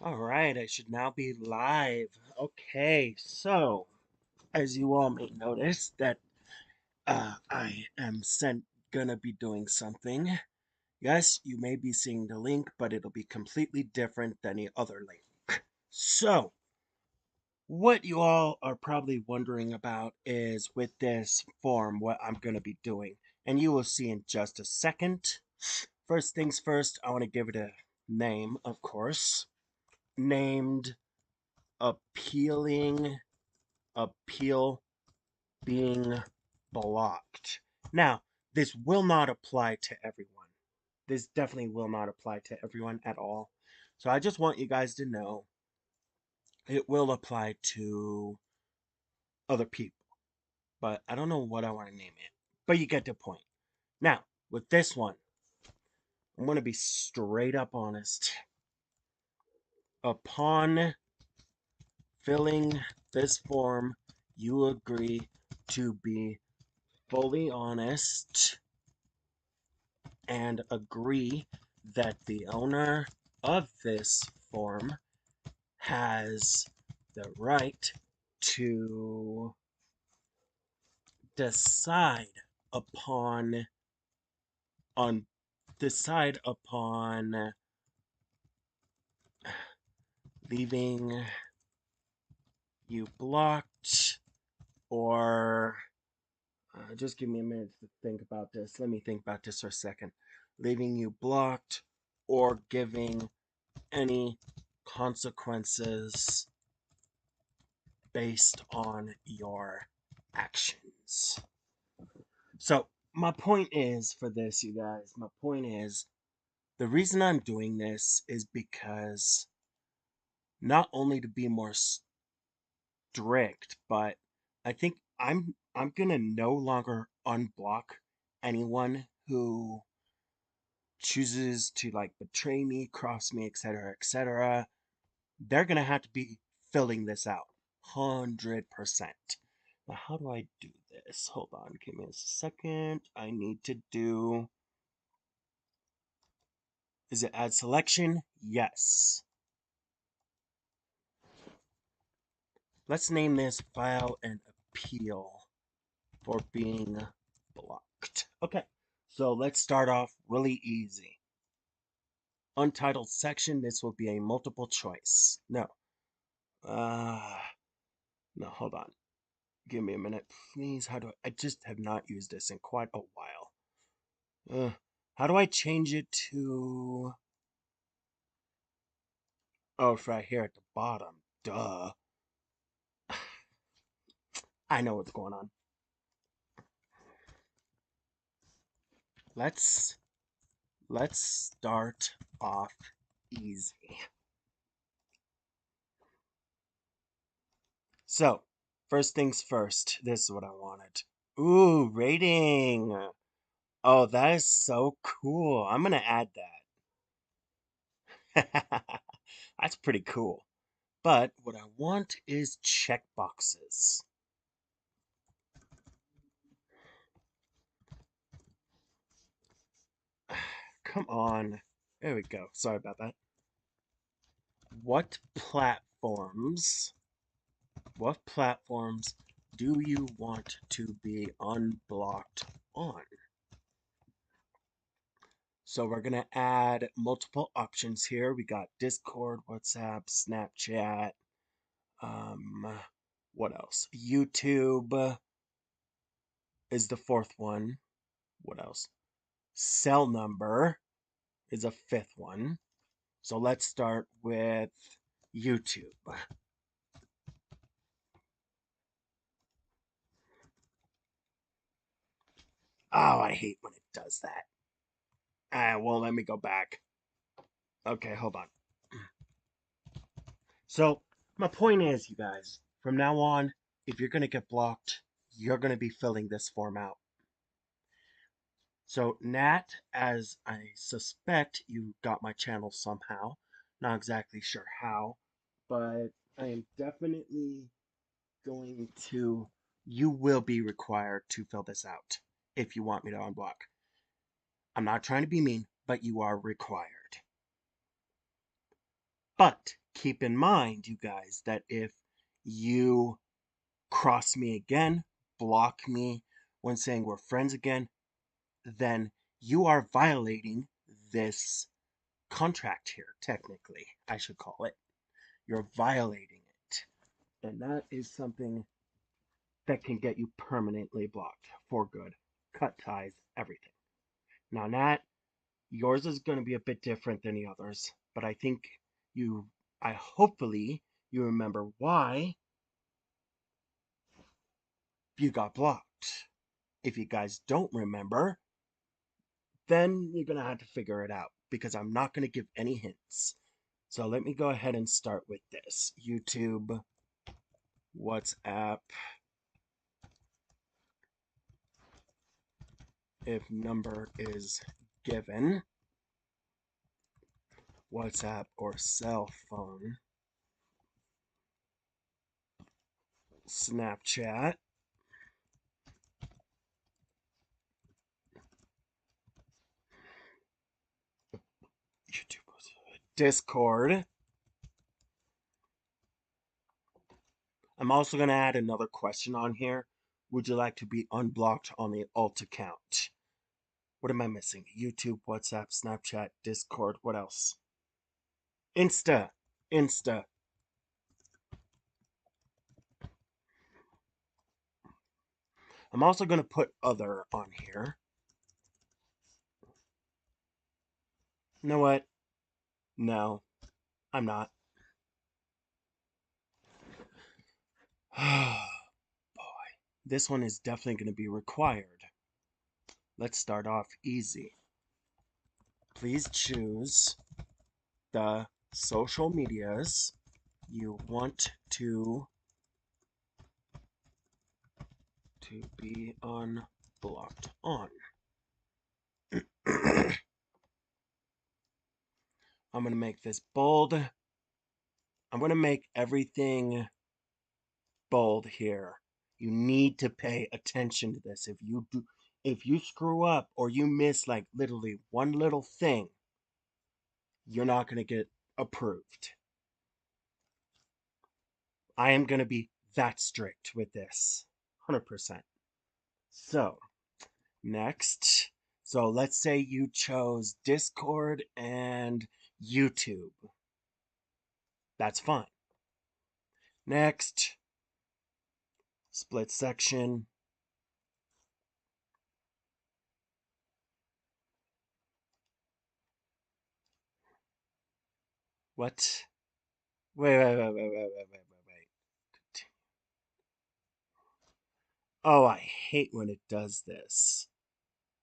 All right, I should now be live. Okay, so as you all may notice that I am gonna be doing something. Yes, you may be seeing the link, but it'll be completely different than the other link. So, what you all are probably wondering about is with this form, what I'm gonna be doing, and you will see in just a second. First things first, I want to give it a name, of course, named appealing appeal being blocked. Now, this will not apply to everyone. This definitely will not apply to everyone at all. So I just want you guys to know it will apply to other people. But I don't know what I want to name it. But you get the point. Now, with this one, I'm going to be straight up honest. Upon filling this form, you agree to be fully honest and agree that the owner of this form has the right to decide upon on decide upon leaving you blocked or just give me a minute to think about this. Let me think about this for a second. Leaving you blocked or giving any consequences based on your actions. So, my point is for this, you guys, my point is the reason I'm doing this is because not only to be more strict, but I think I'm gonna no longer unblock anyone who chooses to like betray me, cross me, etc., etc. They're gonna have to be filling this out 100%. Now, how do I do this? Hold on, give me a second. I need to do. Is it add selection? Yes. Let's name this file an appeal for being blocked. Okay, so let's start off really easy. Untitled section, this will be a multiple choice. No. Uh, no, hold on. Give me a minute, please. How do I just have not used this in quite a while. How do I change it to... Oh, it's right here at the bottom. Duh. I know what's going on. Let's let's start off easy. So, first things first. This is what I wanted. Ooh, rating. Oh, that is so cool. I'm gonna add that. That's pretty cool. But what I want is checkboxes. Come on. There we go. Sorry about that. What platforms, what platforms do you want to be unblocked on? So we're going to add multiple options here. We got Discord, WhatsApp, Snapchat, what else? YouTube is the fourth one. What else? Cell number is a fifth one. So let's start with YouTube. Oh, I hate when it does that. Won't let me go back. Okay, hold on. So, my point is, you guys, from now on, if you're going to get blocked, you're going to be filling this form out. So, Nat, as I suspect you got my channel somehow, not exactly sure how, but I am definitely going to, you will be required to fill this out if you want me to unblock. I'm not trying to be mean, but you are required. But keep in mind, you guys, that if you cross me again, block me when saying we're friends again, then you are violating this contract here, technically, I should call it. You're violating it. And that is something that can get you permanently blocked for good. Cut ties, everything. Now, Nat, yours is going to be a bit different than the others, but I think you, I hopefully you remember why you got blocked. If you guys don't remember, then you're going to have to figure it out because I'm not going to give any hints. So let me go ahead and start with this. YouTube, WhatsApp, if number is given, WhatsApp or cell phone, Snapchat, YouTube, Discord. I'm also going to add another question on here. Would you like to be unblocked on the alt account? What am I missing? YouTube, WhatsApp, Snapchat, Discord. What else? Insta. Insta. I'm also going to put other on here. You know what? No, I'm not. Boy, this one is definitely going to be required. Let's start off easy. Please choose the social medias you want to be unblocked on. I'm going to make this bold. I'm going to make everything bold here. You need to pay attention to this. If you screw up or you miss like literally one little thing, you're not going to get approved. I am going to be that strict with this. 100%. So, next. So, let's say you chose Discord and YouTube. That's fine. Next, split section. What? Wait. Oh, I hate when it does this.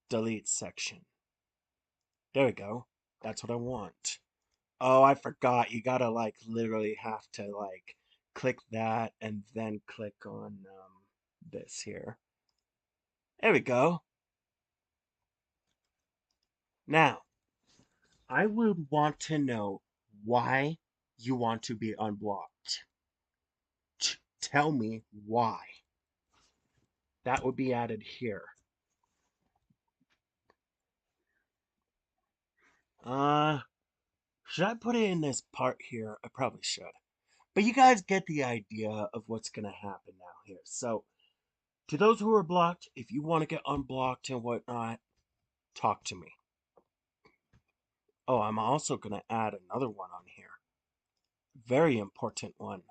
Delete section. There we go. That's what I want. Oh, I forgot. You gotta like literally have to like click that and then click on this here. There we go. Now, I would want to know why you want to be unblocked. Tell me why. That would be added here. Uh, should I put it in this part here? I probably should. But you guys get the idea of what's going to happen now here. So, to those who are blocked, if you want to get unblocked and whatnot, talk to me. Oh, I'm also going to add another one on here. Very important one.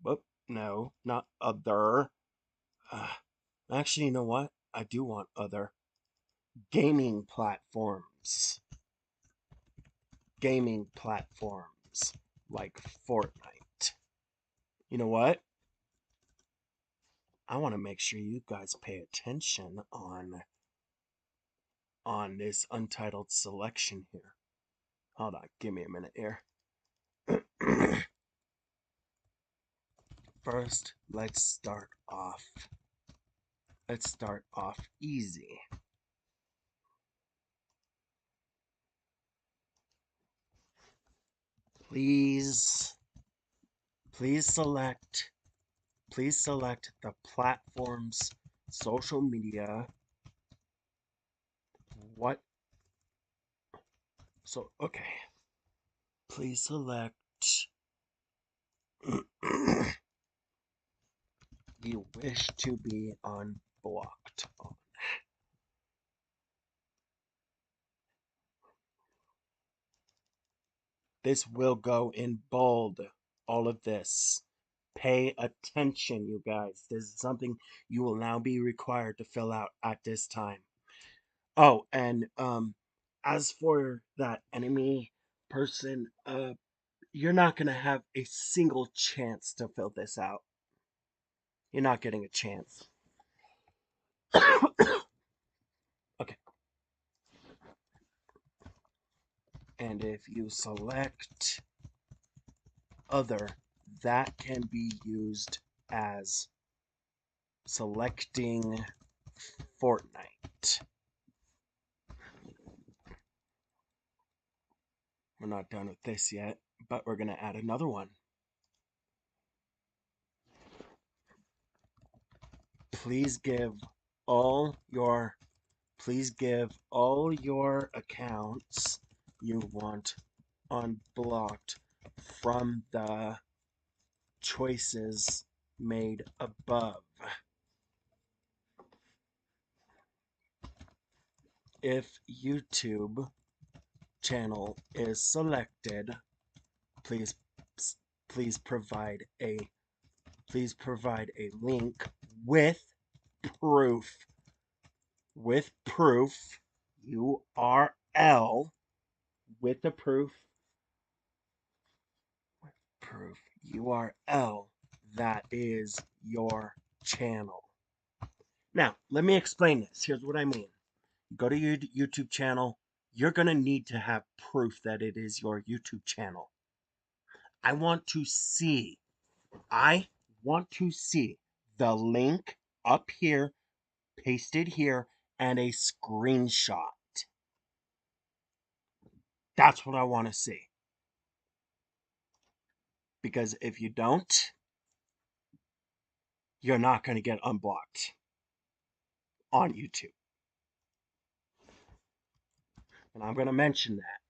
Whoop, no, not other. Actually, you know what? I do want other. Gaming platforms. Gaming platforms like Fortnite. You know what? I want to make sure you guys pay attention on this untitled selection here. Hold on, give me a minute here. First, let's start off easy. Please please select the platforms, social media. What? So, okay. Please select you wish to be unblocked on. This will go in bold, all of this. Pay attention, you guys. This is something you will now be required to fill out at this time. Oh, and as for that enemy person, you're not gonna have a single chance to fill this out. You're not getting a chance. Okay. And if you select other, that can be used as selecting Fortnite. We're not done with this yet, but we're going to add another one. Please give all your accounts you want unblocked from the choices made above. If YouTube channel is selected, please please provide a link with proof URL with the proof URL that is your channel. Now, let me explain this. Here's what I mean. Go to your YouTube channel. You're going to need to have proof that it is your YouTube channel. I want to see the link up here, pasted here, and a screenshot. That's what I want to see. Because if you don't, you're not going to get unblocked on YouTube. And I'm going to mention that.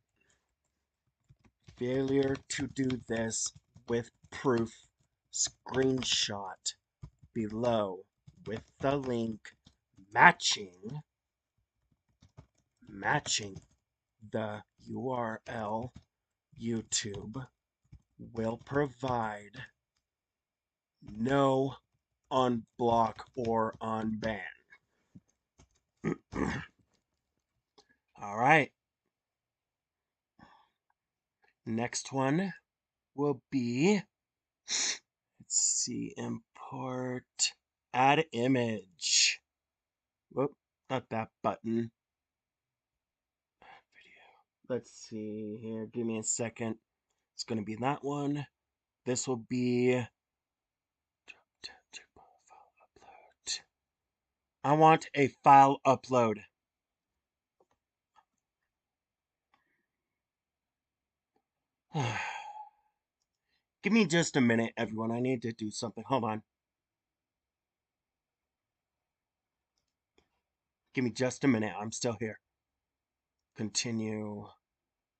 Failure to do this with proof, screenshot below with the link matching the URL YouTube will provide no unblock or unban. All right. Next one will be, let's see, import, add image. Whoop, not that button. Video. Let's see here. Give me a second. It's going to be that one. This will be, I want a file upload. Give me just a minute, everyone. I need to do something. Hold on. Give me just a minute. I'm still here. Continue.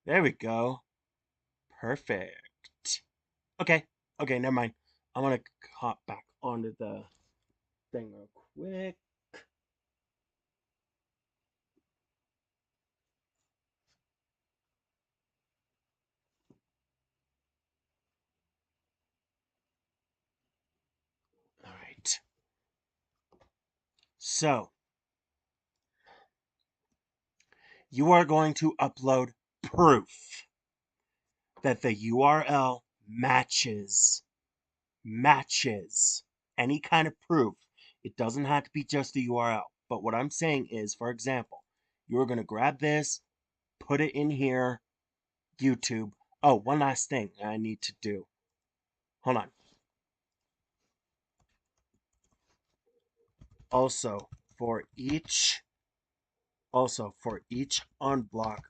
There we go. Perfect. Okay. Okay, never mind. I'm going to hop back onto the thing real quick. All right. So, you are going to upload proof that the URL matches any kind of proof. It doesn't have to be just the URL. But what I'm saying is, for example, you're going to grab this, put it in here, YouTube. Oh, one last thing I need to do. Hold on. Also, for each unblock,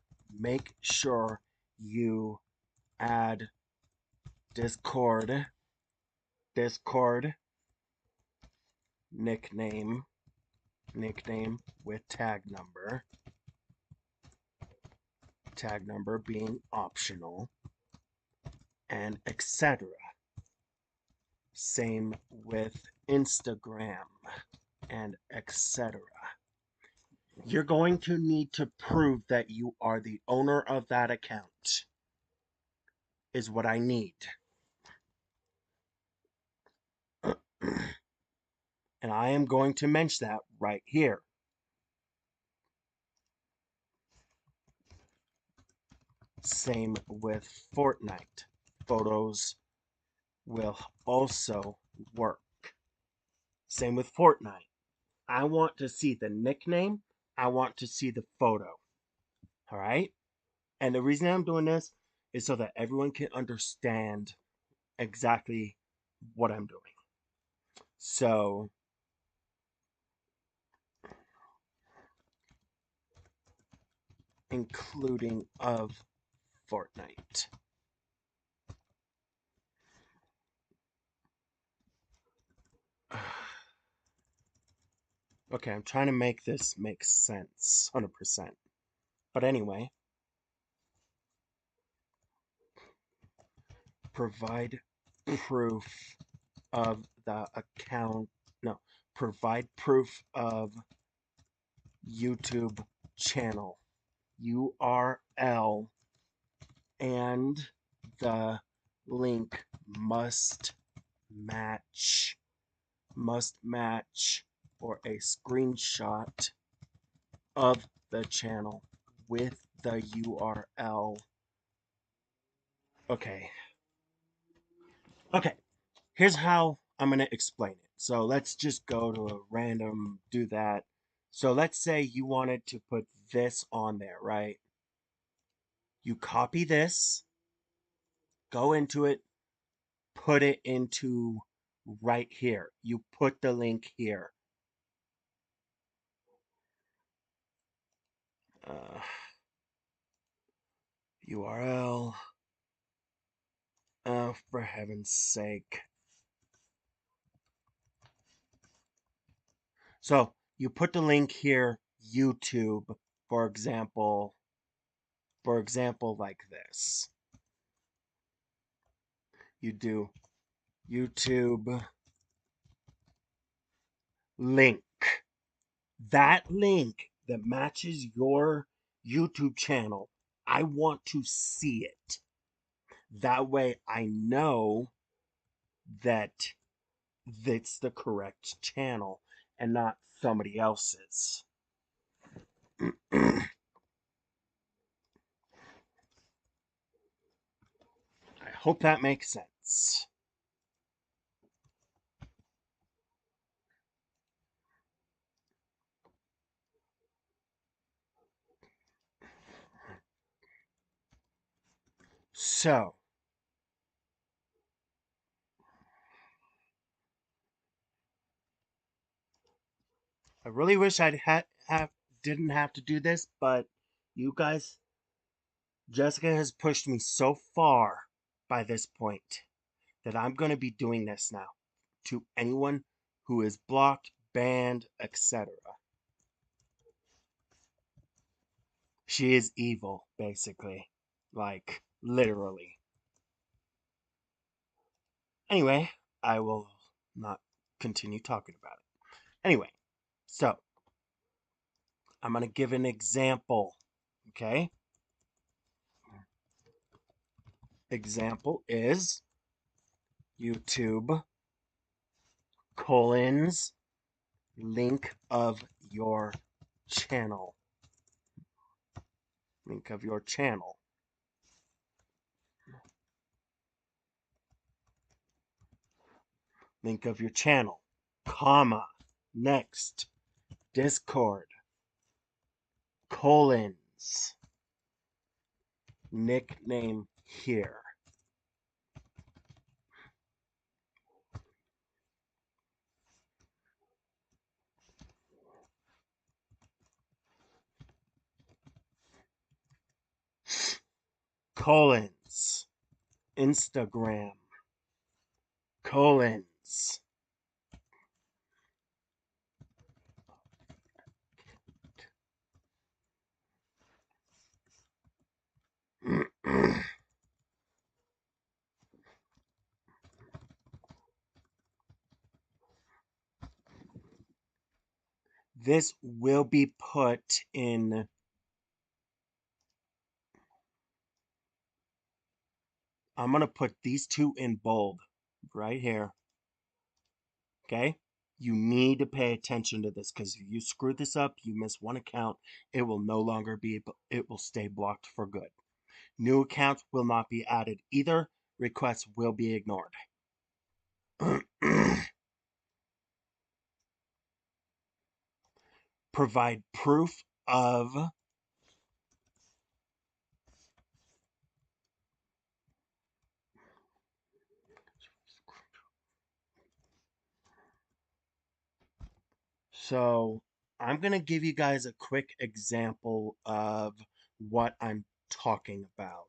make sure you add Discord nickname with tag number being optional, and etc. Same with Instagram, and etc. You're going to need to prove that you are the owner of that account, is what I need. And I am going to mention that right here. Same with Fortnite. Photos will also work. Same with Fortnite. I want to see the nickname. I want to see the photo. All right? And the reason I'm doing this is so that everyone can understand exactly what I'm doing. So, including of Fortnite. Okay, I'm trying to make this make sense 100%. But anyway, provide proof of the account. No, provide proof of YouTube channel URL, and the link match must match or a screenshot of the channel with the URL. Okay. Okay. Here's how I'm going to explain it. So let's just go to a random do that. So let's say you wanted to put this on there, right? You copy this, go into it, put it into right here. You put the link here. URL. Oh, for heaven's sake. So you put the link here, YouTube, for example, like this. You do YouTube link. That link that matches your YouTube channel, I want to see it. That way I know that it's the correct channel and not somebody else's. I hope that makes sense. So, I really wish I'd didn't have to do this, but you guys, Jessica has pushed me so far by this point that I'm going to be doing this now to anyone who is blocked, banned, etc. She is evil, basically. Like, literally. Anyway, I will not continue talking about it. Anyway, so I'm going to give an example. Okay? Example is YouTube colons link of your channel. Link of your channel. Link of your channel, comma, next, Discord, colons, nickname here. Colons, Instagram, colons. this will be put in. I'm going to put these two in bold right here. Okay? You need to pay attention to this because if you screw this up, you miss one account, it will no longer be, it will stay blocked for good. New accounts will not be added either. Requests will be ignored. Provide proof of So I'm going to give you guys a quick example of what I'm talking about.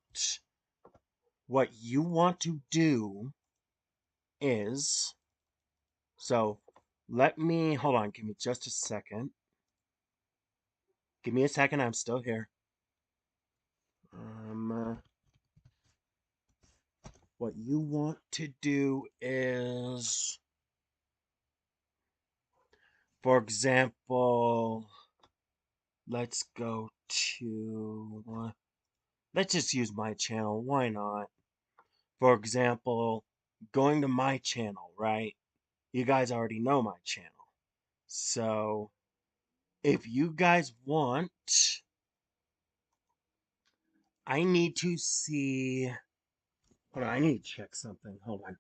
What you want to do is, so hold on, give me just a second. Give me a second, I'm still here. What you want to do is, for example, let's go to, let's just use my channel, why not? For example, going to my channel, right? You guys already know my channel. So, if you guys want, I need to see. Hold on, I need to check something. Hold on.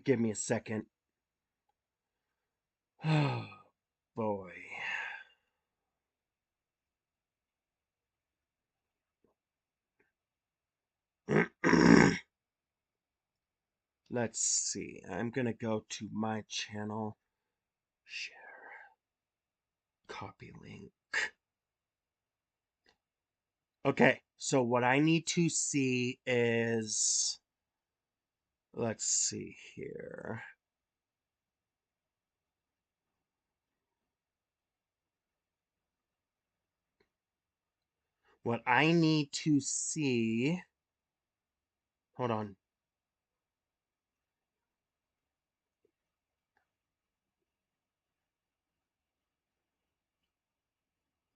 Give me a second. Oh, boy. Let's see. I'm going to go to my channel. Share. Copy link. Okay, so what I need to see is. Let's see here. What I need to see. Hold on.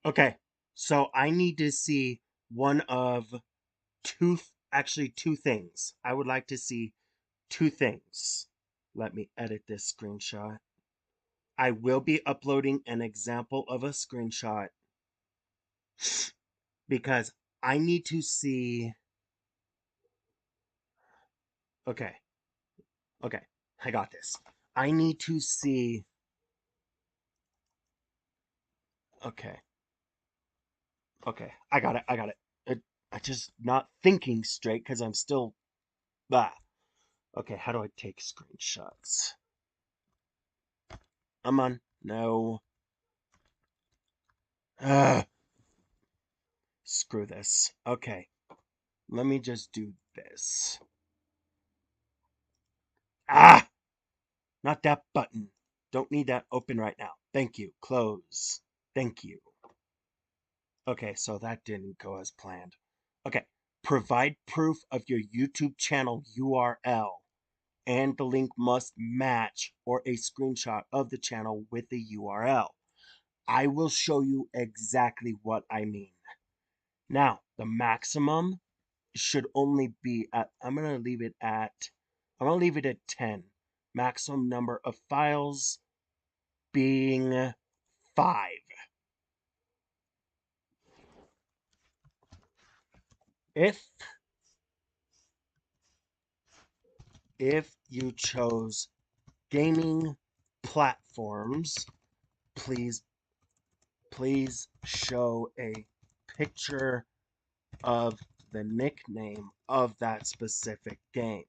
Okay, so I need to see one of actually two things. I would like to see two things. Let me edit this screenshot. I will be uploading an example of a screenshot because I need to see. Okay, okay, I got this. I need to see. Okay, okay, I got it, I got it. I just not thinking straight because I'm still. Ah. Okay, how do I take screenshots? I'm on. No. Ugh. Screw this. Okay. Let me just do this. Ah! Not that button. Don't need that open right now. Thank you. Close. Thank you. Okay, so that didn't go as planned. Okay. Provide proof of your YouTube channel URL, and the link must match or a screenshot of the channel with the URL. I will show you exactly what I mean. Now, the maximum should only be at, I'm going to leave it at 10. Maximum number of files being 5. If you chose gaming platforms, please show a picture of the nickname of that specific game.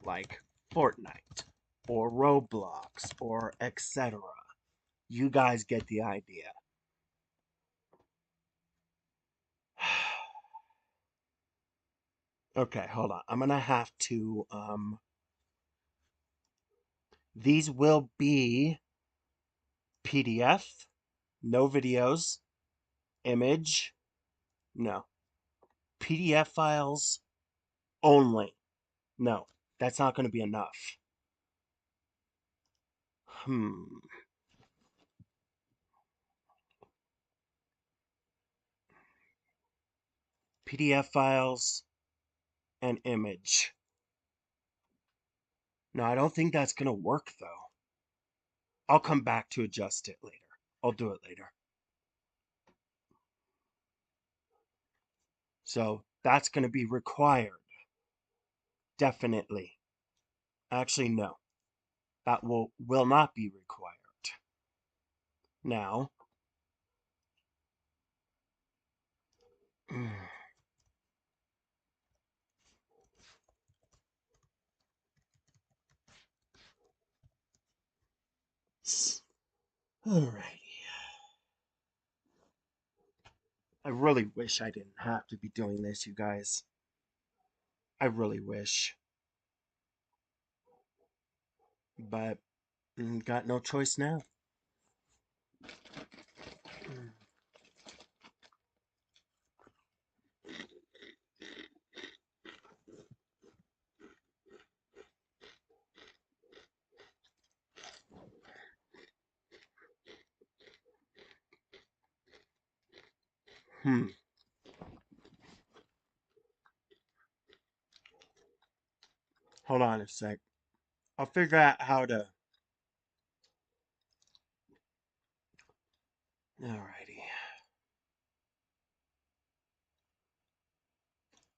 Like Fortnite or Roblox or etc. You guys get the idea. Okay, hold on. I'm gonna have to these will be PDF, no videos, image, no. PDF files only. No. That's not going to be enough. Hmm. PDF files and image. No, I don't think that's going to work though. I'll come back to adjust it later. I'll do it later. So that's going to be required. Definitely. Actually, no. That will not be required. Now, alrighty. I really wish I didn't have to be doing this, you guys. I really wish. But got no choice now. Hmm. Hold on a sec. I'll figure out how to. Alrighty.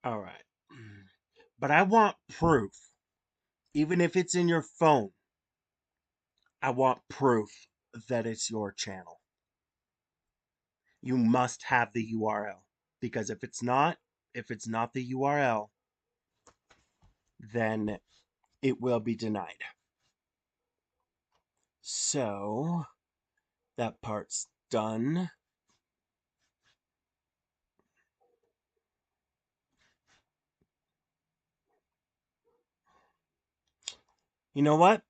Alright. But I want proof. Even if it's in your phone, I want proof that it's your channel. You must have the URL. Because if it's not the URL, then it will be denied. So, that part's done. You know what?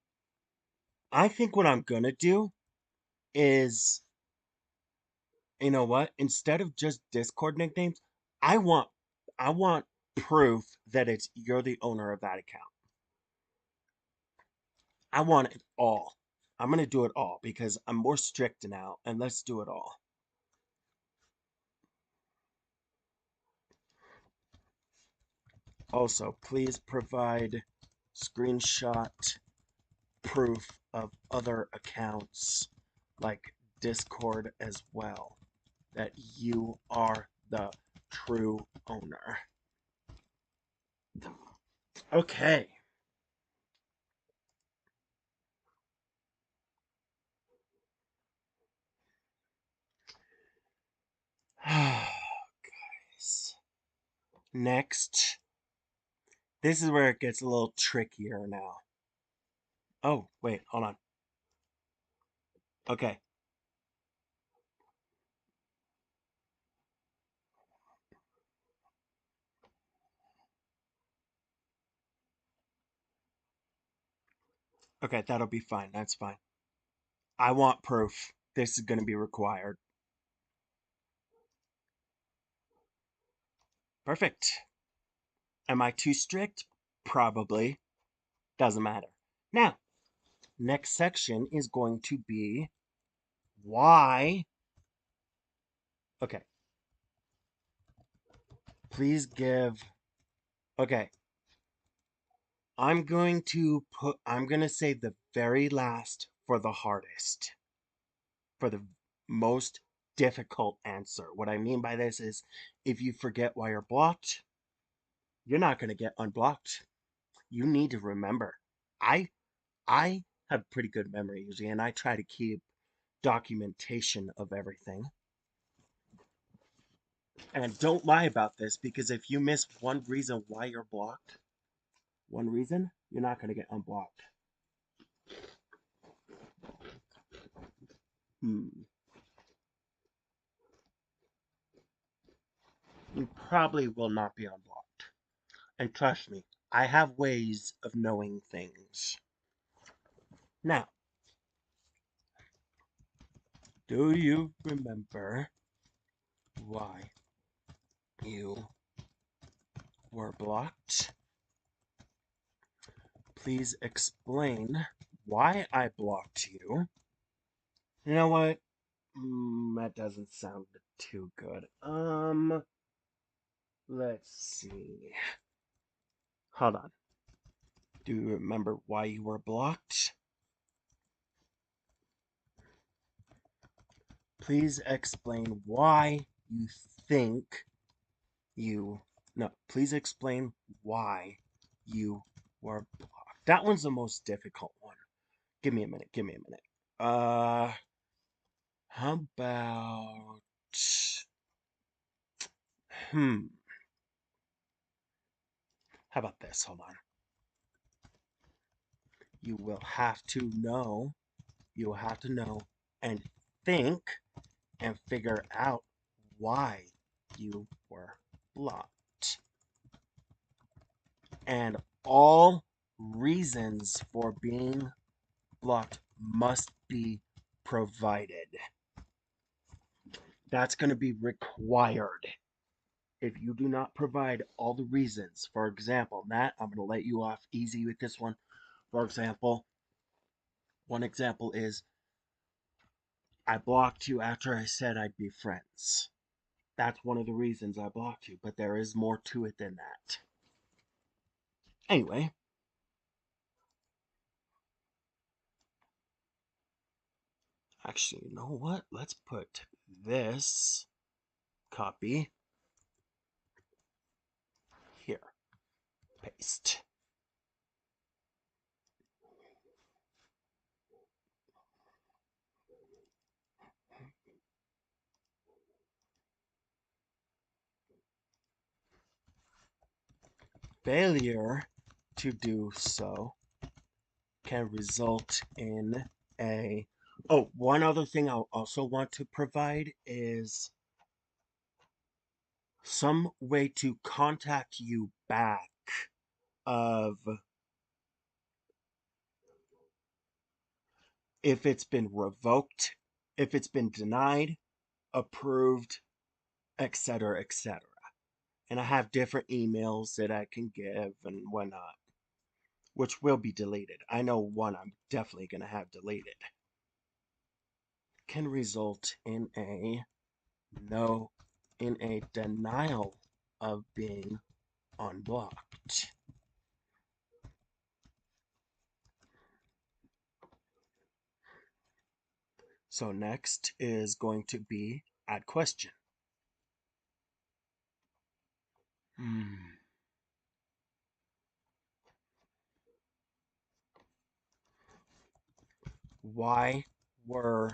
I think what I'm gonna do is, you know what? Instead of just Discord nicknames, I want I want proof that you're the owner of that account. I want it all. I'm gonna do it all because I'm more strict now, and let's do it all. Also, please provide screenshot proof of other accounts like Discord as well that you are the true owner. Okay. Guys. Next. This is where it gets a little trickier now. Oh, wait, hold on. Okay. Okay, that'll be fine. That's fine. I want proof. This is going to be required. Perfect. Am I too strict? Probably. Doesn't matter. Now, next section is going to be why. Okay. Please give. Okay. I'm going to save the very last for the hardest, for the most difficult answer. What I mean by this is if you forget why you're blocked, you're not going to get unblocked. You need to remember. I I have pretty good memory usually, and I try to keep documentation of everything. And don't lie about this because if you miss one reason why you're blocked, one reason, you're not going to get unblocked. You probably will not be unblocked. And trust me, I have ways of knowing things. Now, do you remember why you were blocked? Please explain why I blocked you. You know what? That doesn't sound too good. Let's see. Hold on. Do you remember why you were blocked? Please explain why you think you. No, please explain why you were blocked. That one's the most difficult one. Give me a minute. Give me a minute. How about. Hmm. How about this? Hold on. You will have to know. You will have to know and think and figure out why you were blocked. And all reasons for being blocked must be provided. That's going to be required. If you do not provide all the reasons, for example, Matt, I'm going to let you off easy with this one. For example, one example is I blocked you after I said I'd be friends. That's one of the reasons I blocked you, but there is more to it than that. Anyway, actually, you know what? Let's put this copy here. Paste. Failure to do so can result in a. Oh, one other thing I'll also want to provide is some way to contact you back of if it's been revoked, if it's been denied, approved, etc., etc. And I have different emails that I can give and whatnot, which will be deleted. I know one I'm definitely going to have deleted. Can result in a no, in a denial of being unblocked. So next is going to be add question. Why were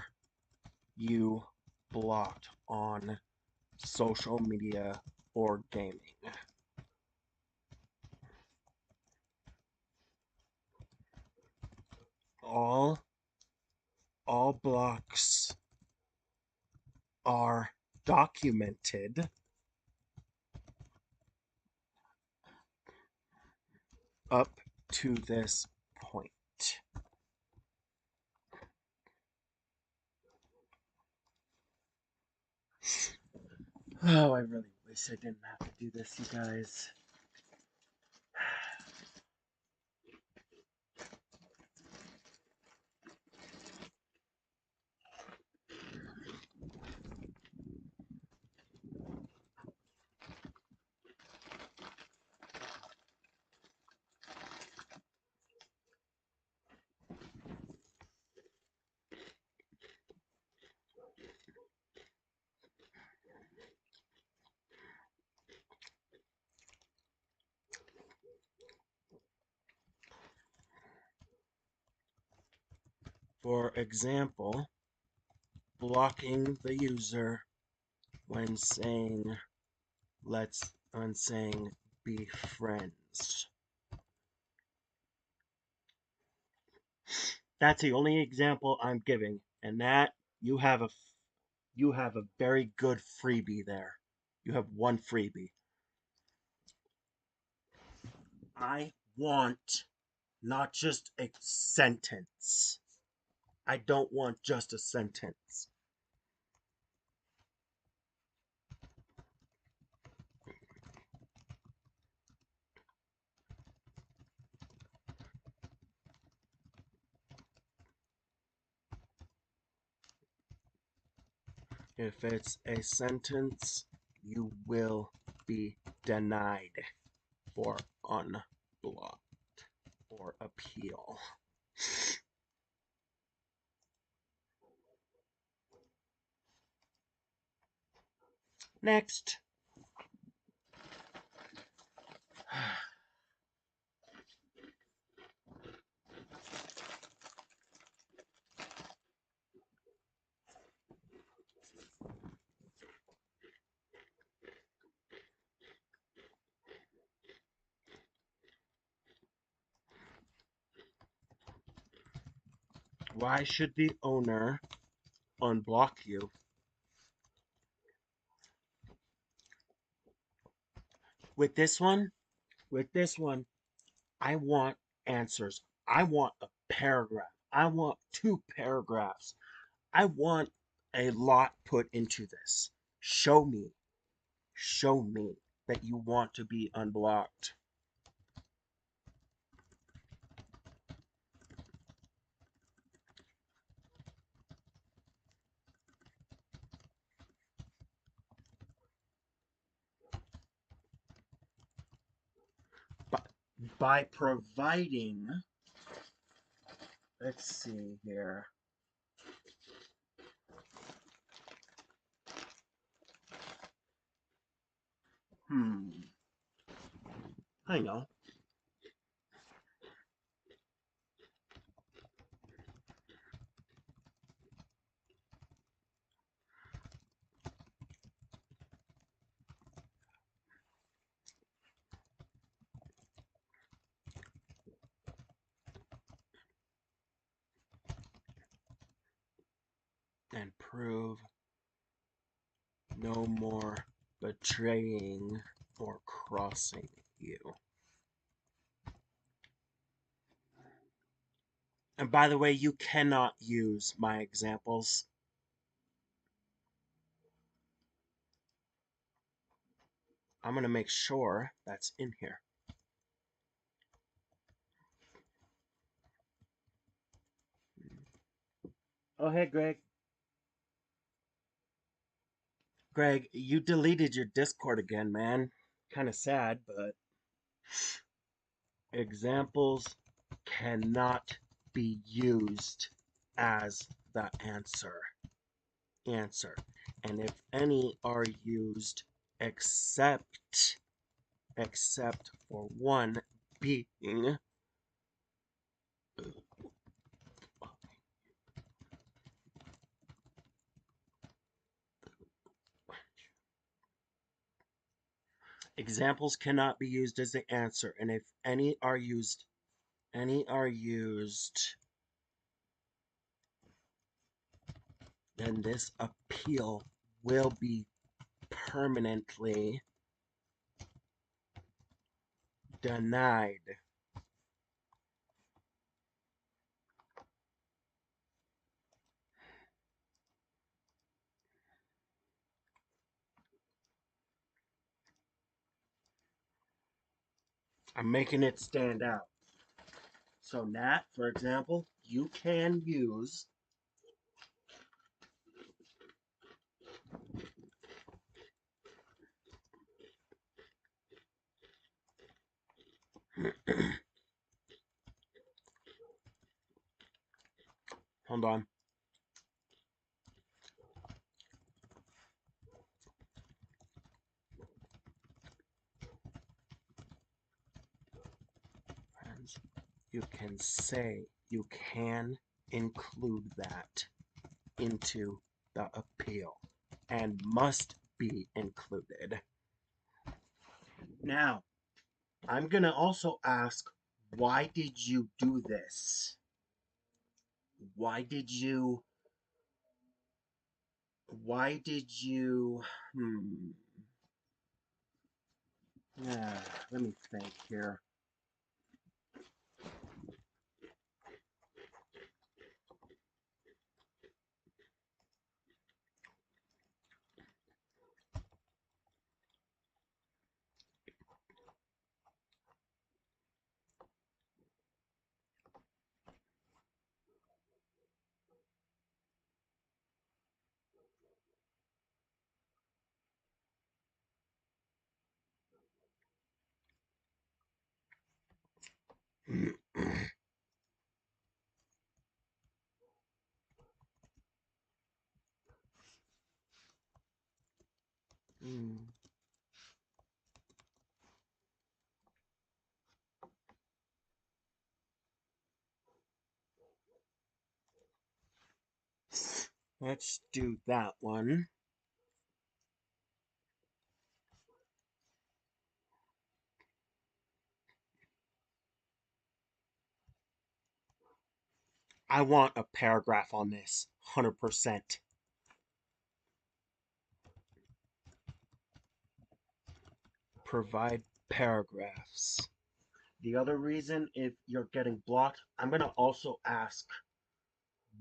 you blocked on social media or gaming? All blocks are documented up to this point. Oh, I really wish I didn't have to do this, you guys. For example, blocking the user when saying be friends. That's the only example I'm giving, and that you have a very good freebie there. You have one freebie. I want not just a sentence. I don't want just a sentence. If it's a sentence, you will be denied or unblocked or appeal. Next. Why should the owner unblock you? With this one, I want answers. I want a paragraph. I want 2 paragraphs. I want a lot put into this. Show me that you want to be unblocked. By providing, let's see here. I know. And prove no more betraying or crossing you. And by the way, you cannot use my examples. I'm going to make sure that's in here. Oh, hey, Greg. Greg, you deleted your Discord again, man. Kind of sad, but examples cannot be used as the answer. And if any are used except for one being examples cannot be used as the answer, and if any are used, then this appeal will be permanently denied. I'm making it stand out. So Nat, for example, you can use hold on. Friends, you can say, you can include that into the appeal and must be included. Now, I'm going to also ask, why did you do this? Why did you, let me think here. Let's do that one. I want a paragraph on this, 100%. Provide paragraphs. The other reason, if you're getting blocked, I'm going to also ask,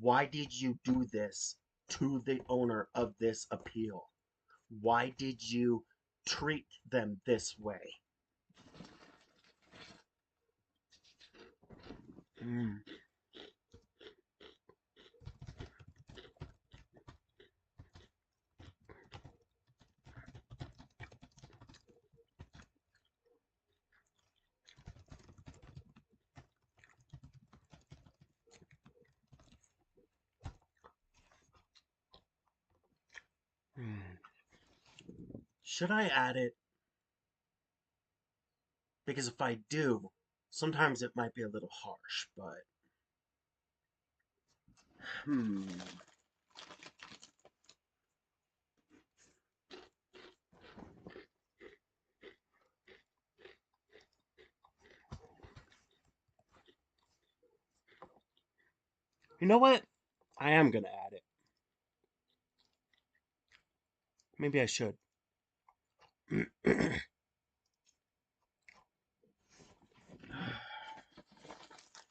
why did you do this to the owner of this appeal? Why did you treat them this way? Mm. Mm. Should I add it? Because if I do, sometimes it might be a little harsh, but hmm. You know what? I am gonna add it. Maybe I should.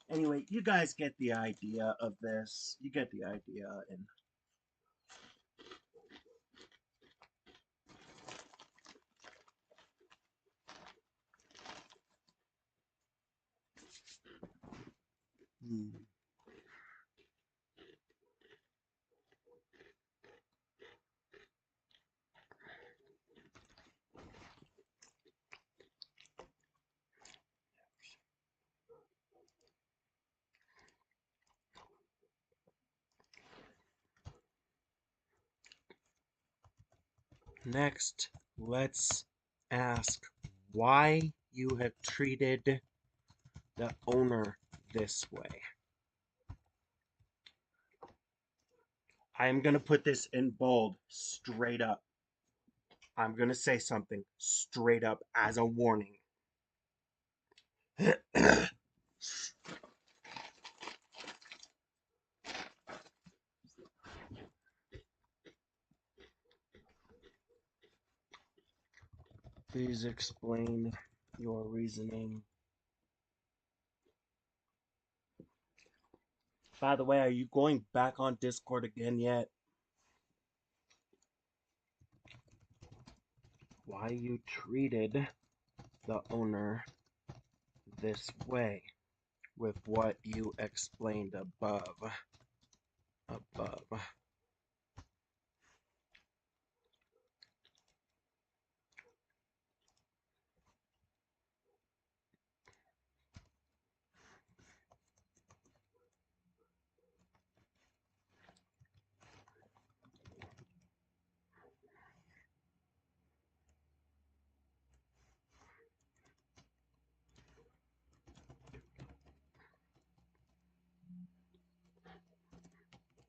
Anyway, you guys get the idea of this. You get the idea, and hmm. Next, let's ask why you have treated the owner this way. I am going to put this in bold, straight up. I'm going to say something straight up as a warning. Please explain your reasoning. By the way, are you going back on Discord again yet? Why you treated the owner this way with what you explained above.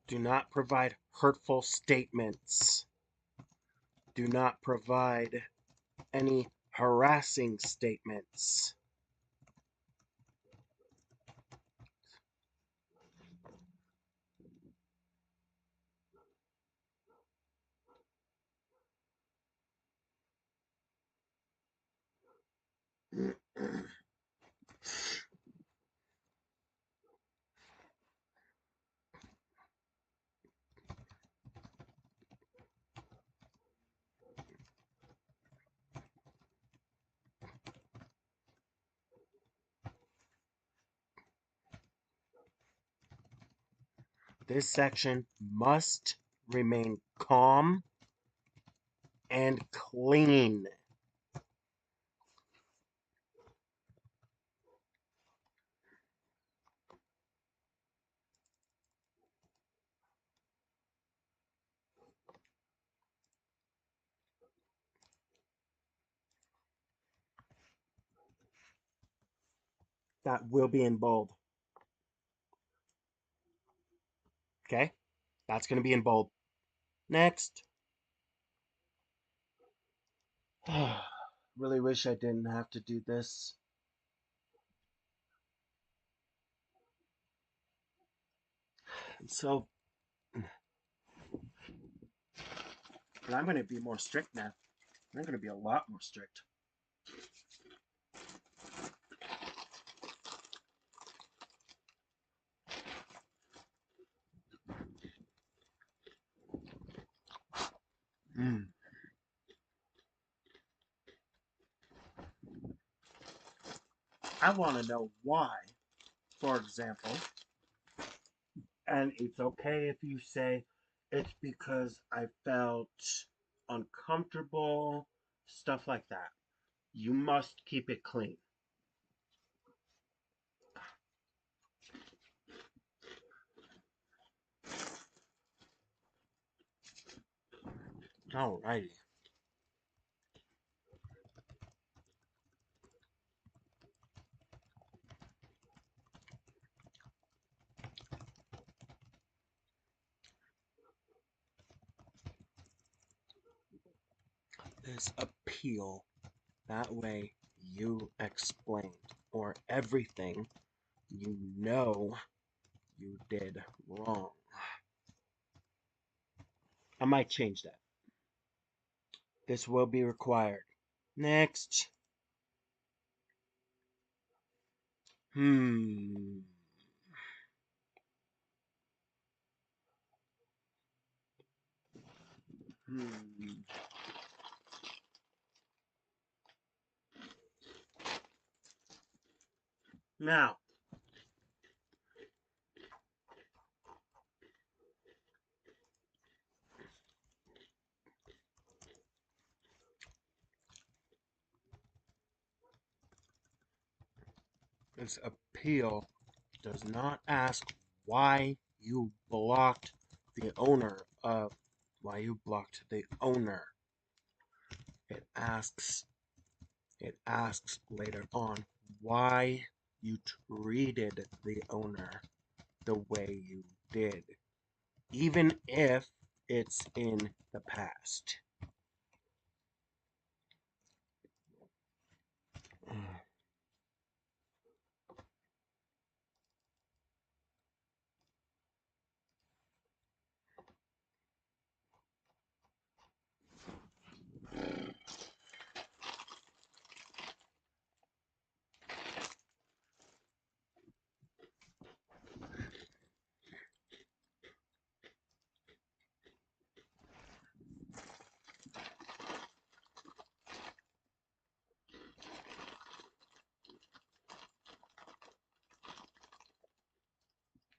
Do not provide hurtful statements. Do not provide any harassing statements. This section must remain calm and clean. That will be in bold. Okay? That's going to be in bold. Next. Really wish I didn't have to do this. So, but I'm going to be more strict now. I'm going to be a lot more strict. Mm. I want to know why, for example, and it's okay if you say it's because I felt uncomfortable, stuff like that. You must keep it clean. Alrighty. This appeal. That way you explained, or everything you know you did wrong. I might change that. This will be required. Next. Hmm. Hmm. Now, this appeal does not ask why you blocked the owner of why you blocked the owner. It asks later on why you treated the owner the way you did, even if it's in the past. Mm.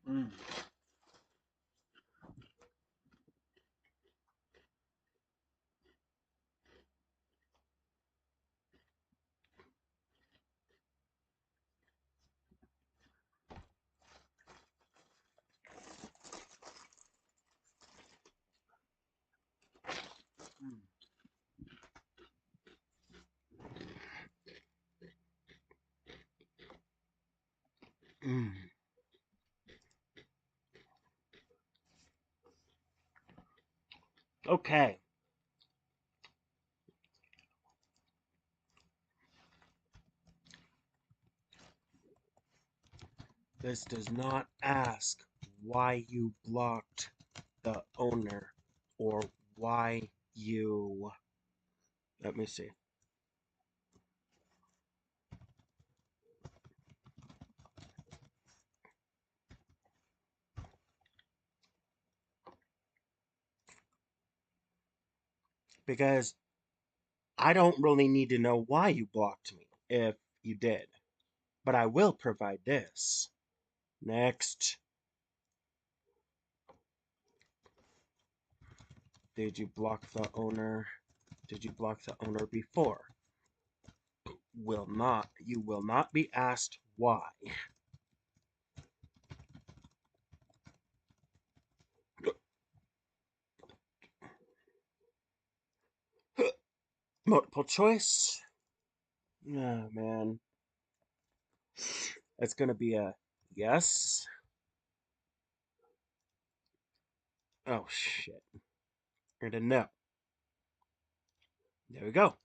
Mm. Mm. Okay. This does not ask why you blocked the owner or why you. Let me see. Because I don't really need to know why you blocked me if you did. But I will provide this. Next. Did you block the owner? Did you block the owner before? Will not. You will not be asked why. Multiple choice. Oh, man. It's going to be a yes. Oh, shit. And a no. There we go.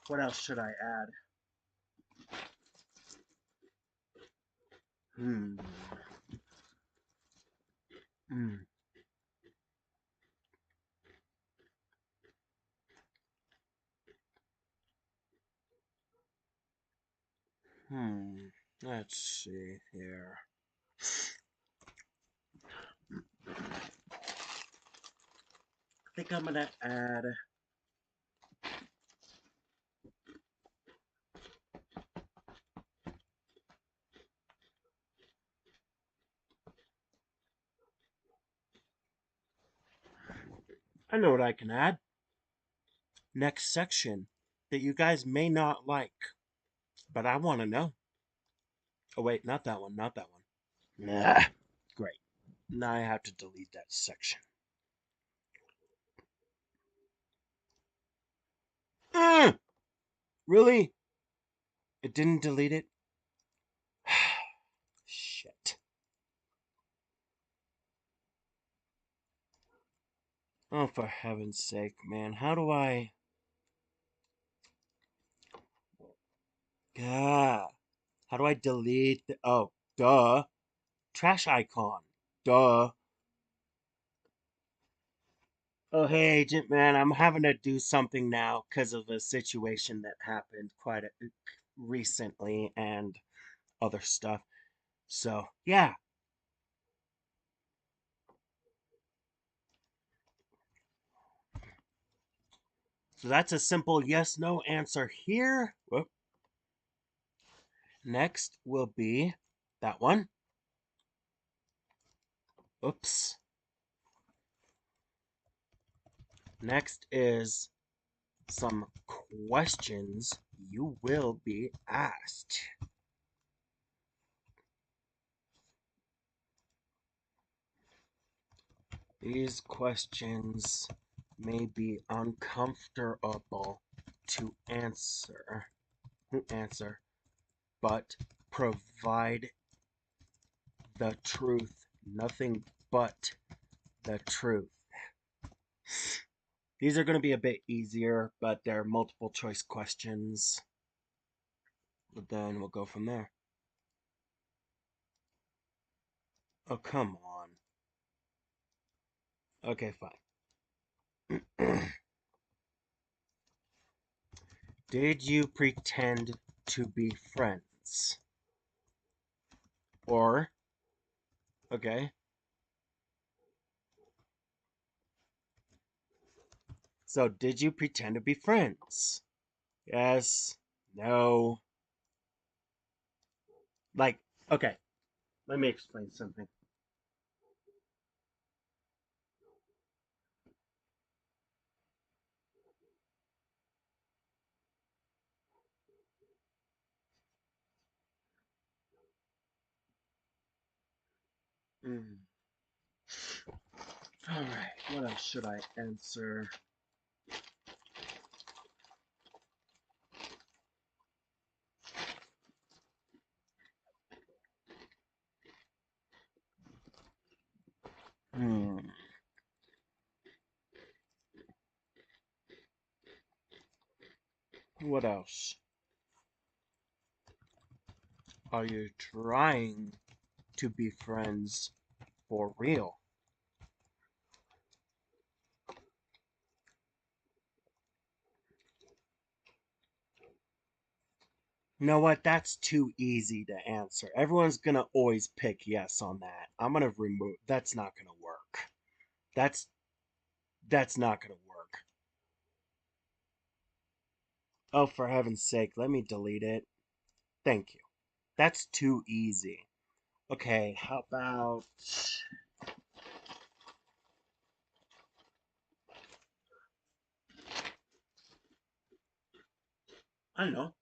What else should I add? Hmm. Hmm. Hmm. Let's see here. I think I'm gonna add. I know what I can add. Next section that you guys may not like, but I want to know. Oh, wait, not that one, not that one. Nah. Great. Now I have to delete that section. Really? It didn't delete it? Shit. Oh, for heaven's sake, man. How do I. Ah. How do I delete the. Oh, duh. Trash icon. Duh. Oh, hey, Agent Man, I'm having to do something now because of a situation that happened recently and other stuff. So, yeah. So that's a simple yes no answer here. Whoop. Next will be that one. Oops. Next is some questions you will be asked. These questions may be uncomfortable to answer, but provide the truth, nothing but the truth. These are going to be a bit easier, but they're multiple choice questions. But then we'll go from there. Oh, come on. Okay, fine. Did you pretend to be friends? Or, okay, so did you pretend to be friends? Yes, no. Like, okay, let me explain something. Mm. Alright, what else should I answer? Hmm. What else? Are you trying to be friends for real? You know what? That's too easy to answer. Everyone's gonna always pick yes on that. I'm gonna remove. That's not gonna work. That's that's not gonna work. Oh, for heaven's sake, let me delete it. Thank you. That's too easy. Okay, how about. I don't know.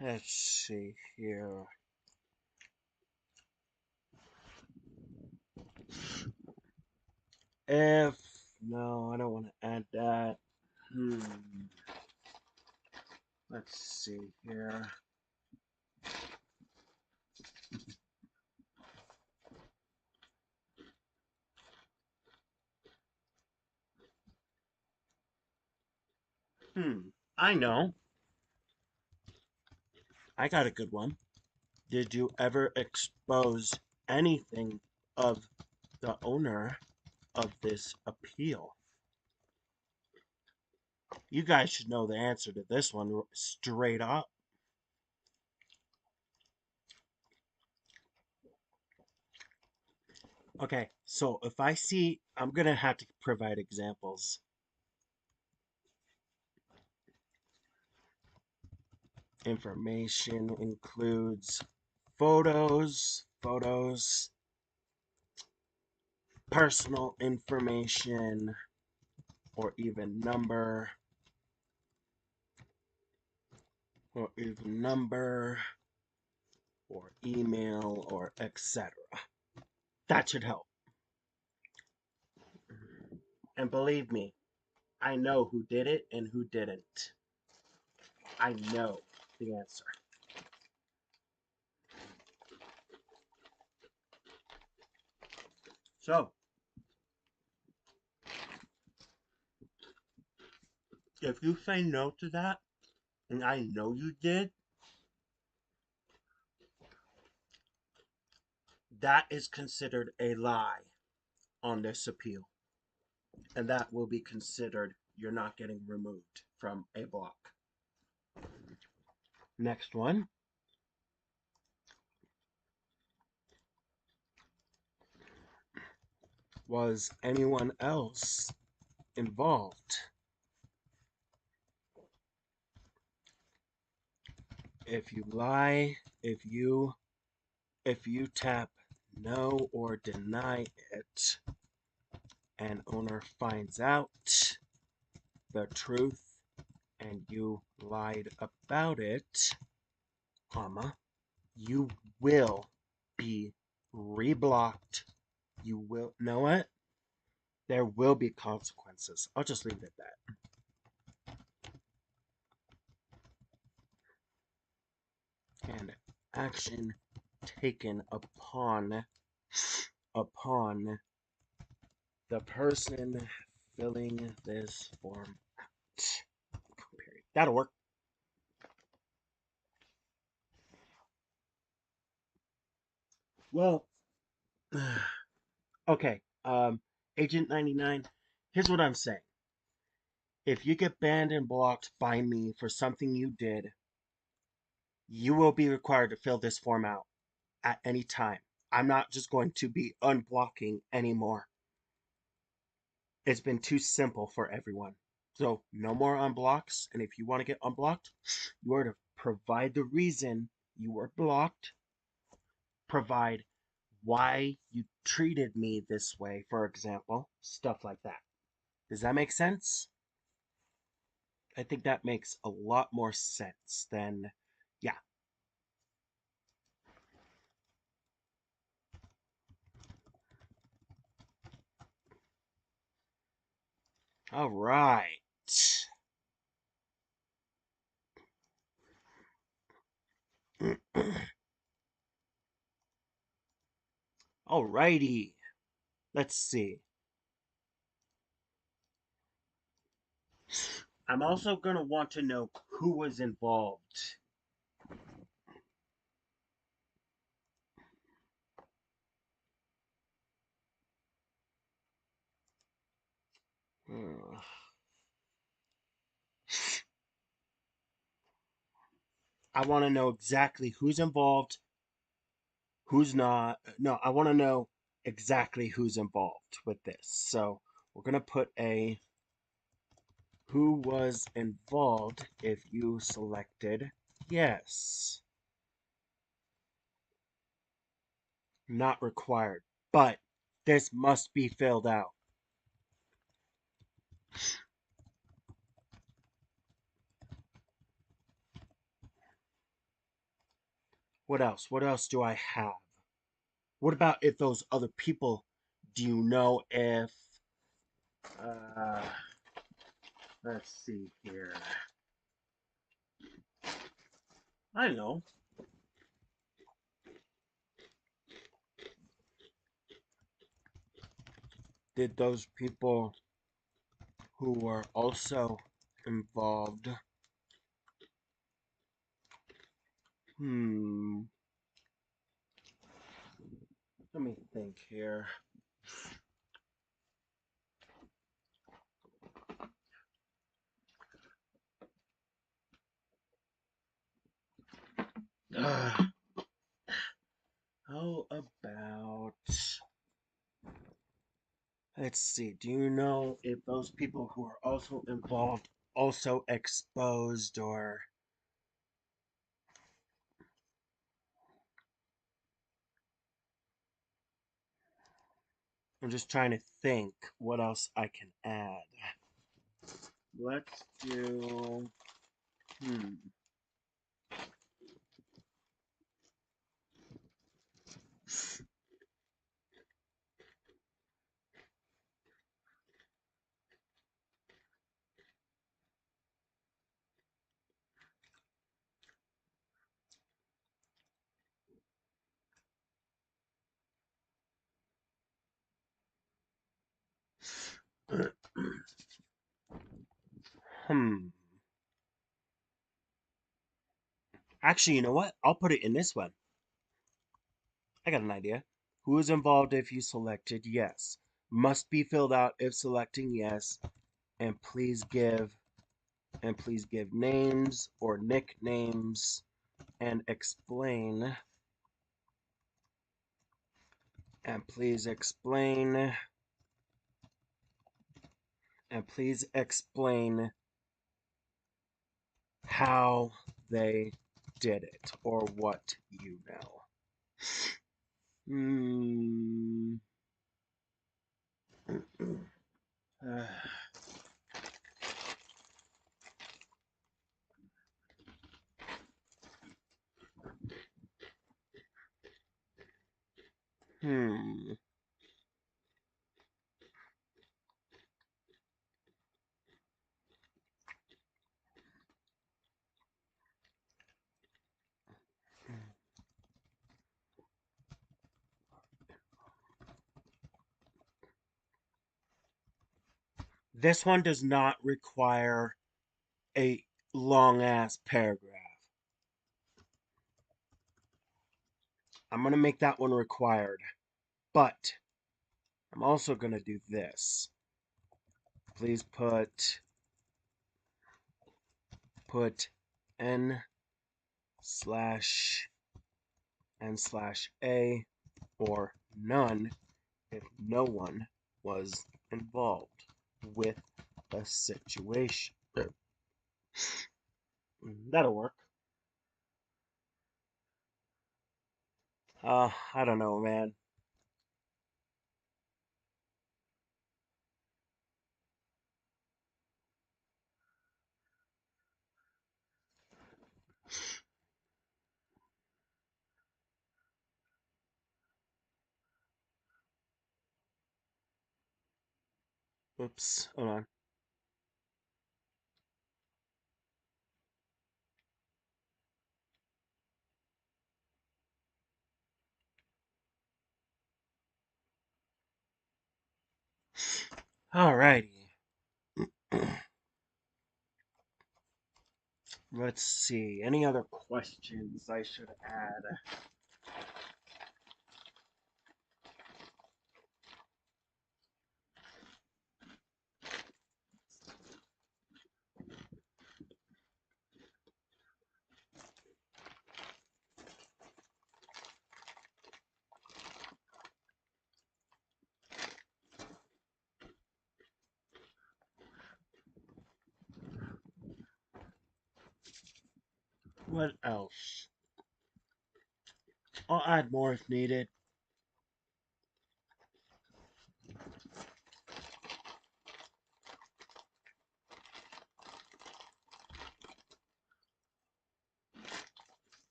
Let's see here. If no, I don't want to add that. Let's see here. I know. I got a good one. Did you ever expose anything of the owner of this appeal? You guys should know the answer to this one straight up. Okay, so if I see, I'm gonna have to provide examples. Information includes photos, personal information, or even or even number, or email, or etc. That should help. And believe me, I know who did it and who didn't. I know the answer. So, if you say no to that, and I know you did, that is considered a lie on this appeal. And that will be considered you're not getting removed from a block. Next one. Was anyone else involved? If you lie, if you tap no or deny it, and owner finds out the truth and you lied about it, comma, you will be reblocked. You will know it. There will be consequences. I'll just leave it at that. And action taken upon the person filling this form out. Period. That'll work. Well, okay. Agent 99, here's what I'm saying. If you get banned and blocked by me for something you did, you will be required to fill this form out at any time. I'm not just going to be unblocking anymore. It's been too simple for everyone. So, no more unblocks. And if you want to get unblocked, you are to provide the reason you were blocked, provide why you treated me this way, for example, stuff like that. Does that make sense? I think that makes a lot more sense than, yeah. All right. Alrighty. Let's see. I'm also going to want to know who was involved. I want to know exactly who's involved, who's not. No, I want to know exactly who's involved with this. So we're going to put a who was involved if you selected yes. Not required, but this must be filled out. What else? What else do I have? What about if those other people, do you know if Uh, let's see here. I know. Did those people who were also involved? Hmm. Let me think here. Uh, how about. Let's see. Do you know if those people who are also involved also exposed or. I'm just trying to think what else I can add. Let's do. Hmm. Hmm. Actually, you know what? I'll put it in this one. I got an idea. Who is involved if you selected yes? Must be filled out if selecting yes, and please give names or nicknames and explain and please explain and please explain how they did it or what you know. Hmm. Hmm. This one does not require a long ass paragraph. I'm going to make that one required. But I'm also going to do this. Please put n slash a or none if no one was involved with the situation. That'll work. I don't know, man. Oops, hold on. Alrighty. Let's see. Any other questions I should add? What else? I'll add more if needed.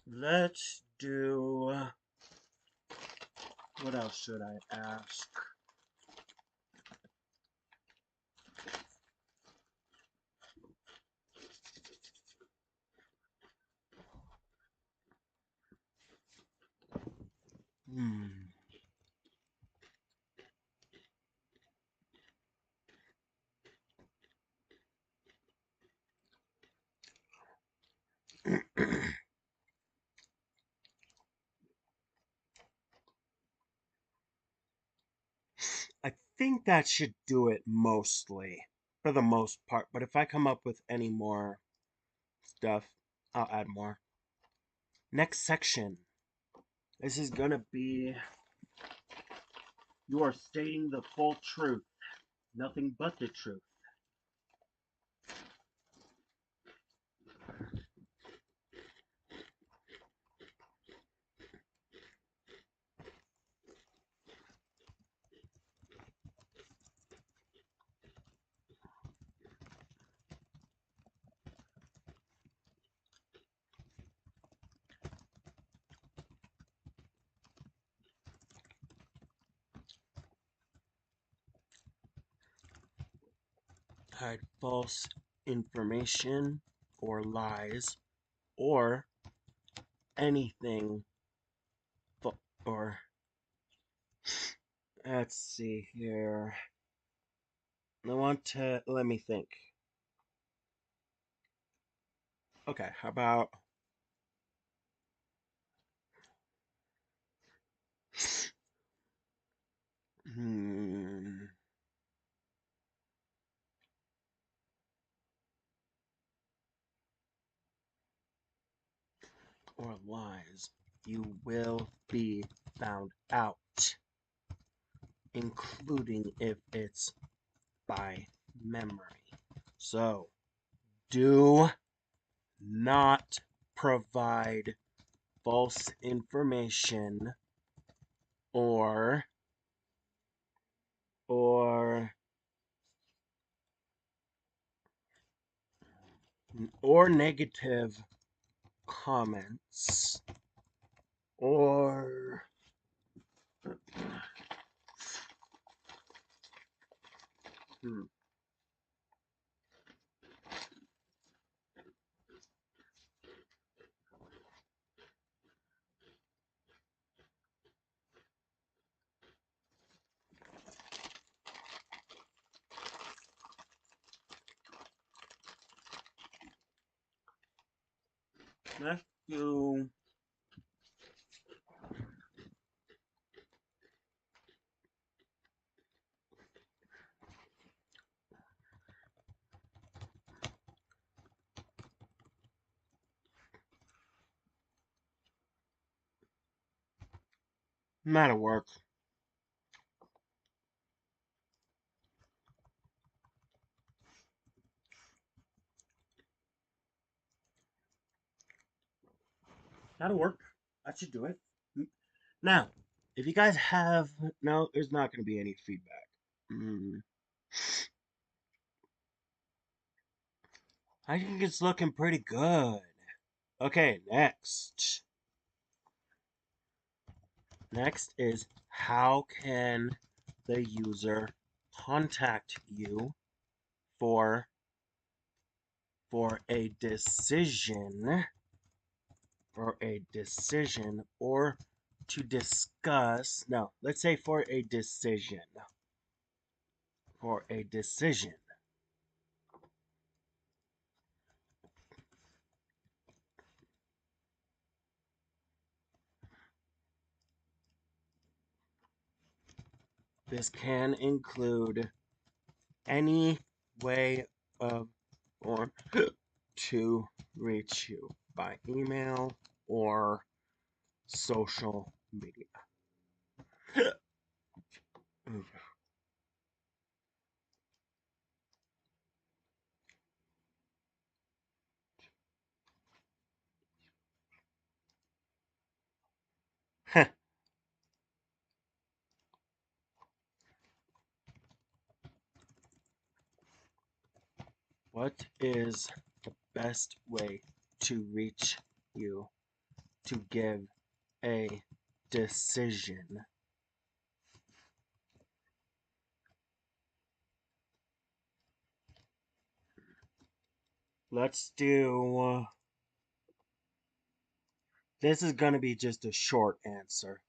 Let's do... What else should I ask? Hmm. I think that should do it mostly, for the most part. But if I come up with any more stuff, I'll add more. Next section. This is gonna be you are stating the full truth, nothing but the truth. Hide false information or lies or anything or let's see here. I want to let me think. Okay, how about hmm, or lies? You will be found out, including if it's by memory. So, do not provide false information or or negative comments or hmm, let's do that'll work. That'll work. That should do it. Now, if you guys have no, there's not going to be any feedback. Mm, I think it's looking pretty good. Okay, next. Next is how can the user contact you for a decision or to discuss, no, let's say for a decision. For a decision. This can include any way of or to reach you by email or social media. What is the best way to reach you to give a decision. Let's do. This is going to be just a short answer.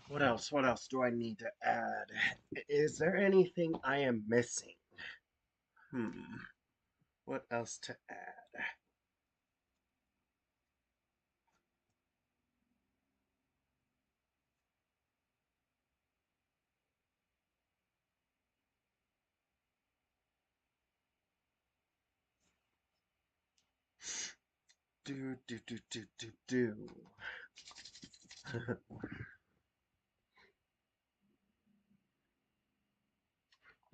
What else? What else do I need to add? Is there anything I am missing? What else to add? Do.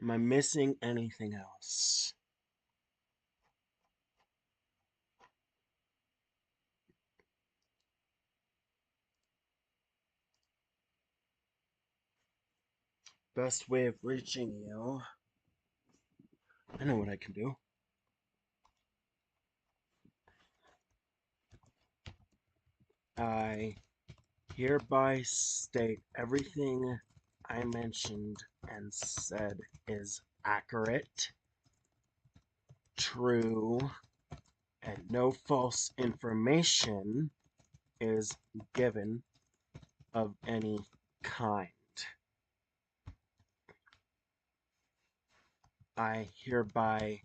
Am I missing anything else? Best way of reaching you. I know what I can do. I hereby state everything I mentioned and said is accurate, true, and no false information is given of any kind. I hereby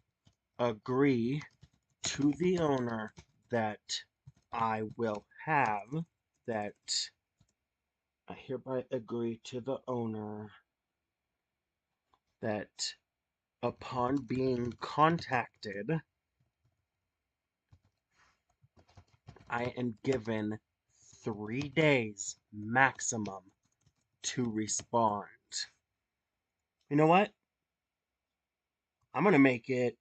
agree to the owner that I will have that I hereby agree to the owner that upon being contacted, I am given 3 days maximum to respond. You know what? I'm gonna make it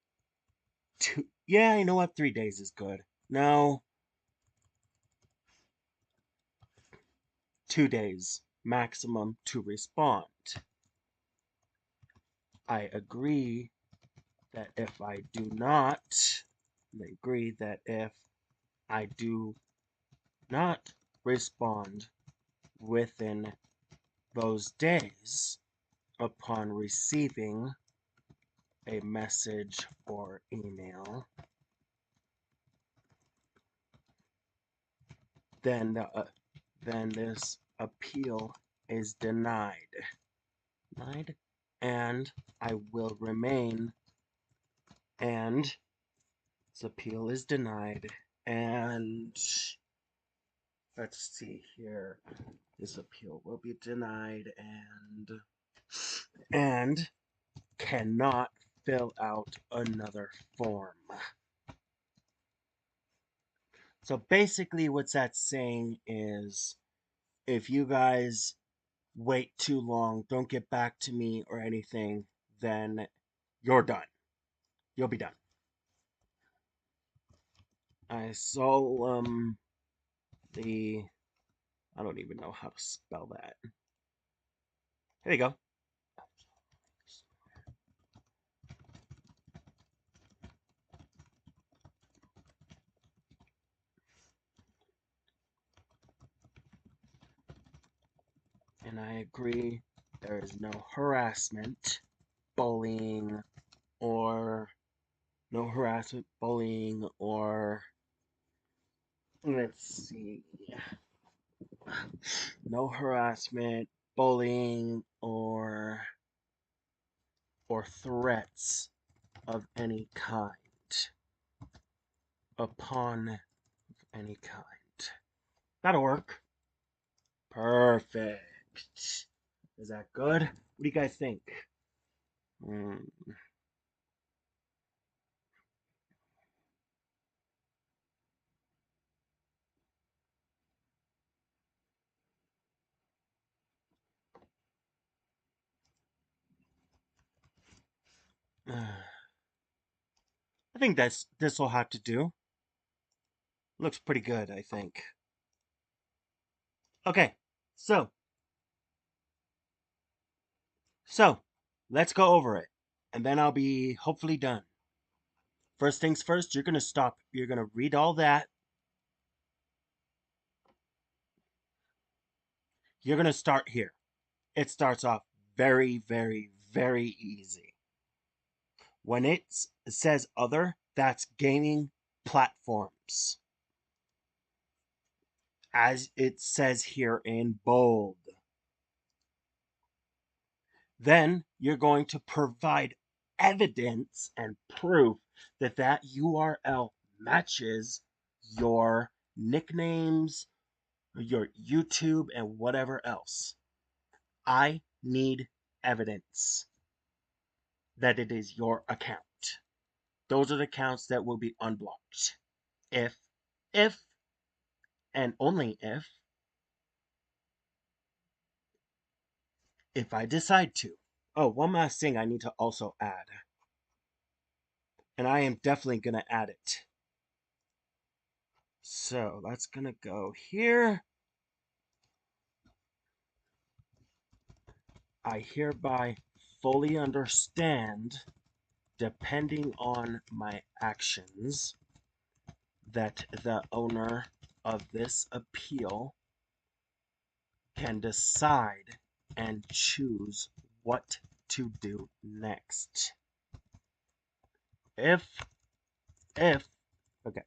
two. Yeah, you know what? 3 days is good. No, 2 days maximum to respond. I agree that if I do not, I agree that if I do not respond within those days upon receiving a message or email, then this appeal is denied. And I will remain, and this appeal is denied, and let's see here. This appeal will be denied and cannot fill out another form. So basically what that's saying is if you guys wait too long, don't get back to me or anything, then you're done. You'll be done. I saw the I don't even know how to spell that. Here you go. And I agree there is no harassment, bullying, or no harassment, bullying, or let's see, no harassment, bullying, or threats of any kind upon any kind. That'll work. Perfect. Is that good? What do you guys think? Mm. I think this will have to do. Looks pretty good, I think. Okay, so let's go over it. and then I'll be hopefully done. First things first, you're going to stop. You're going to read all that. You're going to start here. It starts off very, very, very easy. When it says other, that's gaming platforms. As it says here in bold. Then you're going to provide evidence and proof that that URL matches your nicknames, your YouTube, and whatever else. I need evidence that it is your account. Those are the accounts that will be unblocked. If, and only if I decide to. Oh, one last thing I need to also add. And I am definitely going to add it. So that's going to go here. I hereby fully understand, depending on my actions, that the owner of this appeal can decide and choose what to do next. If, okay,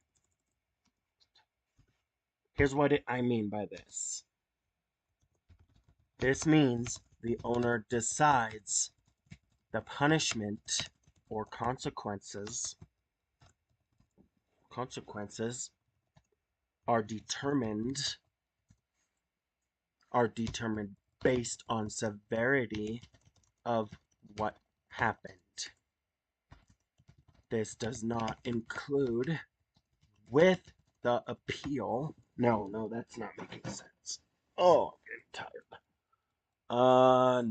here's what I mean by this. This means the owner decides the punishment or consequences are determined based on severity of what happened. This does not include with the appeal. No, that's not making sense. Oh, I'm getting tired. No.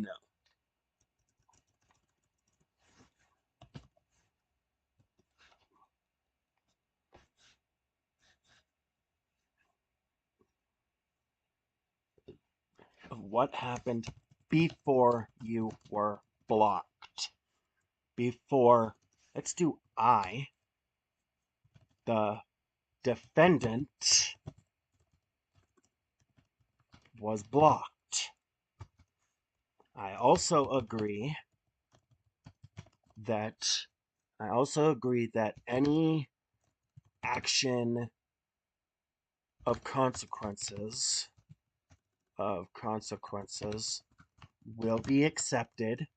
What happened before you were blocked? Before, let's do I, the defendant, was blocked. I also agree that any action of consequences will be accepted,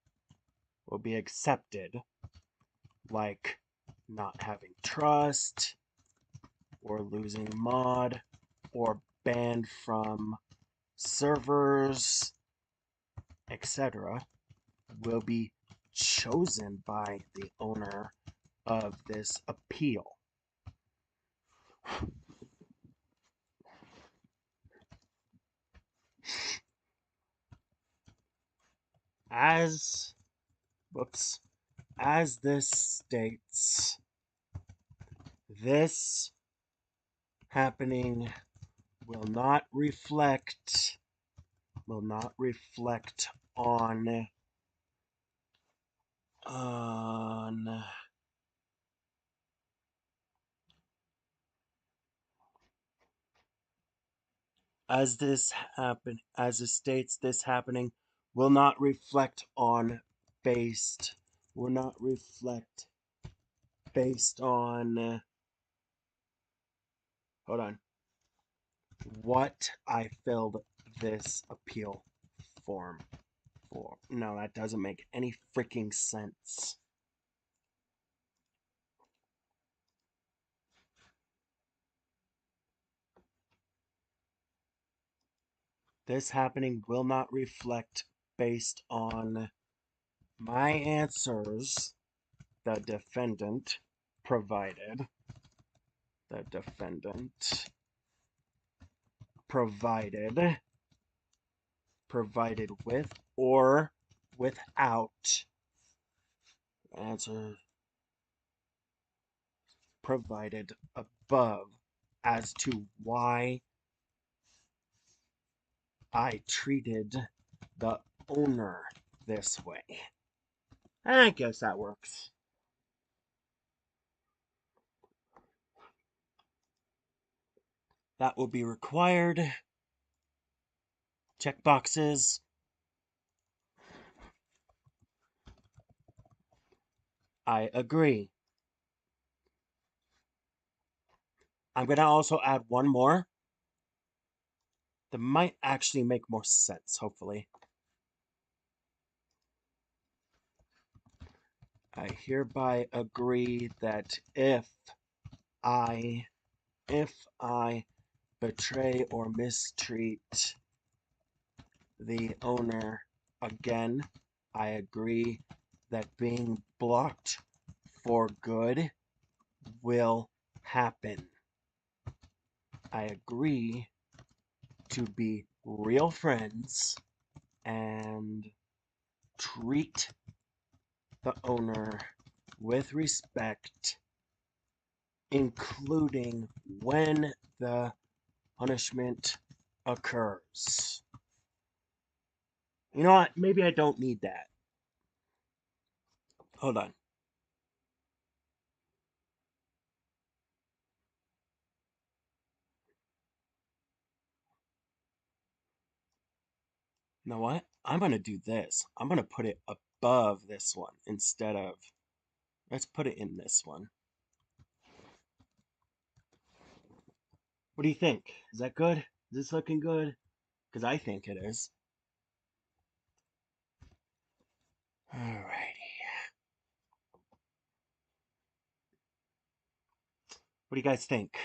like not having trust, or losing mod, or banned from servers, etc., will be chosen by the owner of this appeal. As this states, this happening will not reflect on as it states, this happening will not reflect based on hold on, what I filled this appeal form for. No, that doesn't make any freaking sense. This happening will not reflect based on my answers the defendant provided with or without answer provided above as to why I treated the owner this way. I guess that works. That will be required. Checkboxes. I agree. I'm going to also add one more that might actually make more sense, hopefully. I hereby agree that I if I betray or mistreat the owner again, I agree that being blocked for good will happen. I agree to be real friends and treat the owner with respect, including when the punishment occurs. You know what? Maybe I don't need that. Hold on. You know what? I'm going to do this. I'm going to put it above this one instead of. Let's put it in this one. What do you think? Is that good? Is this looking good? Because I think it is. Alrighty. What do you guys think?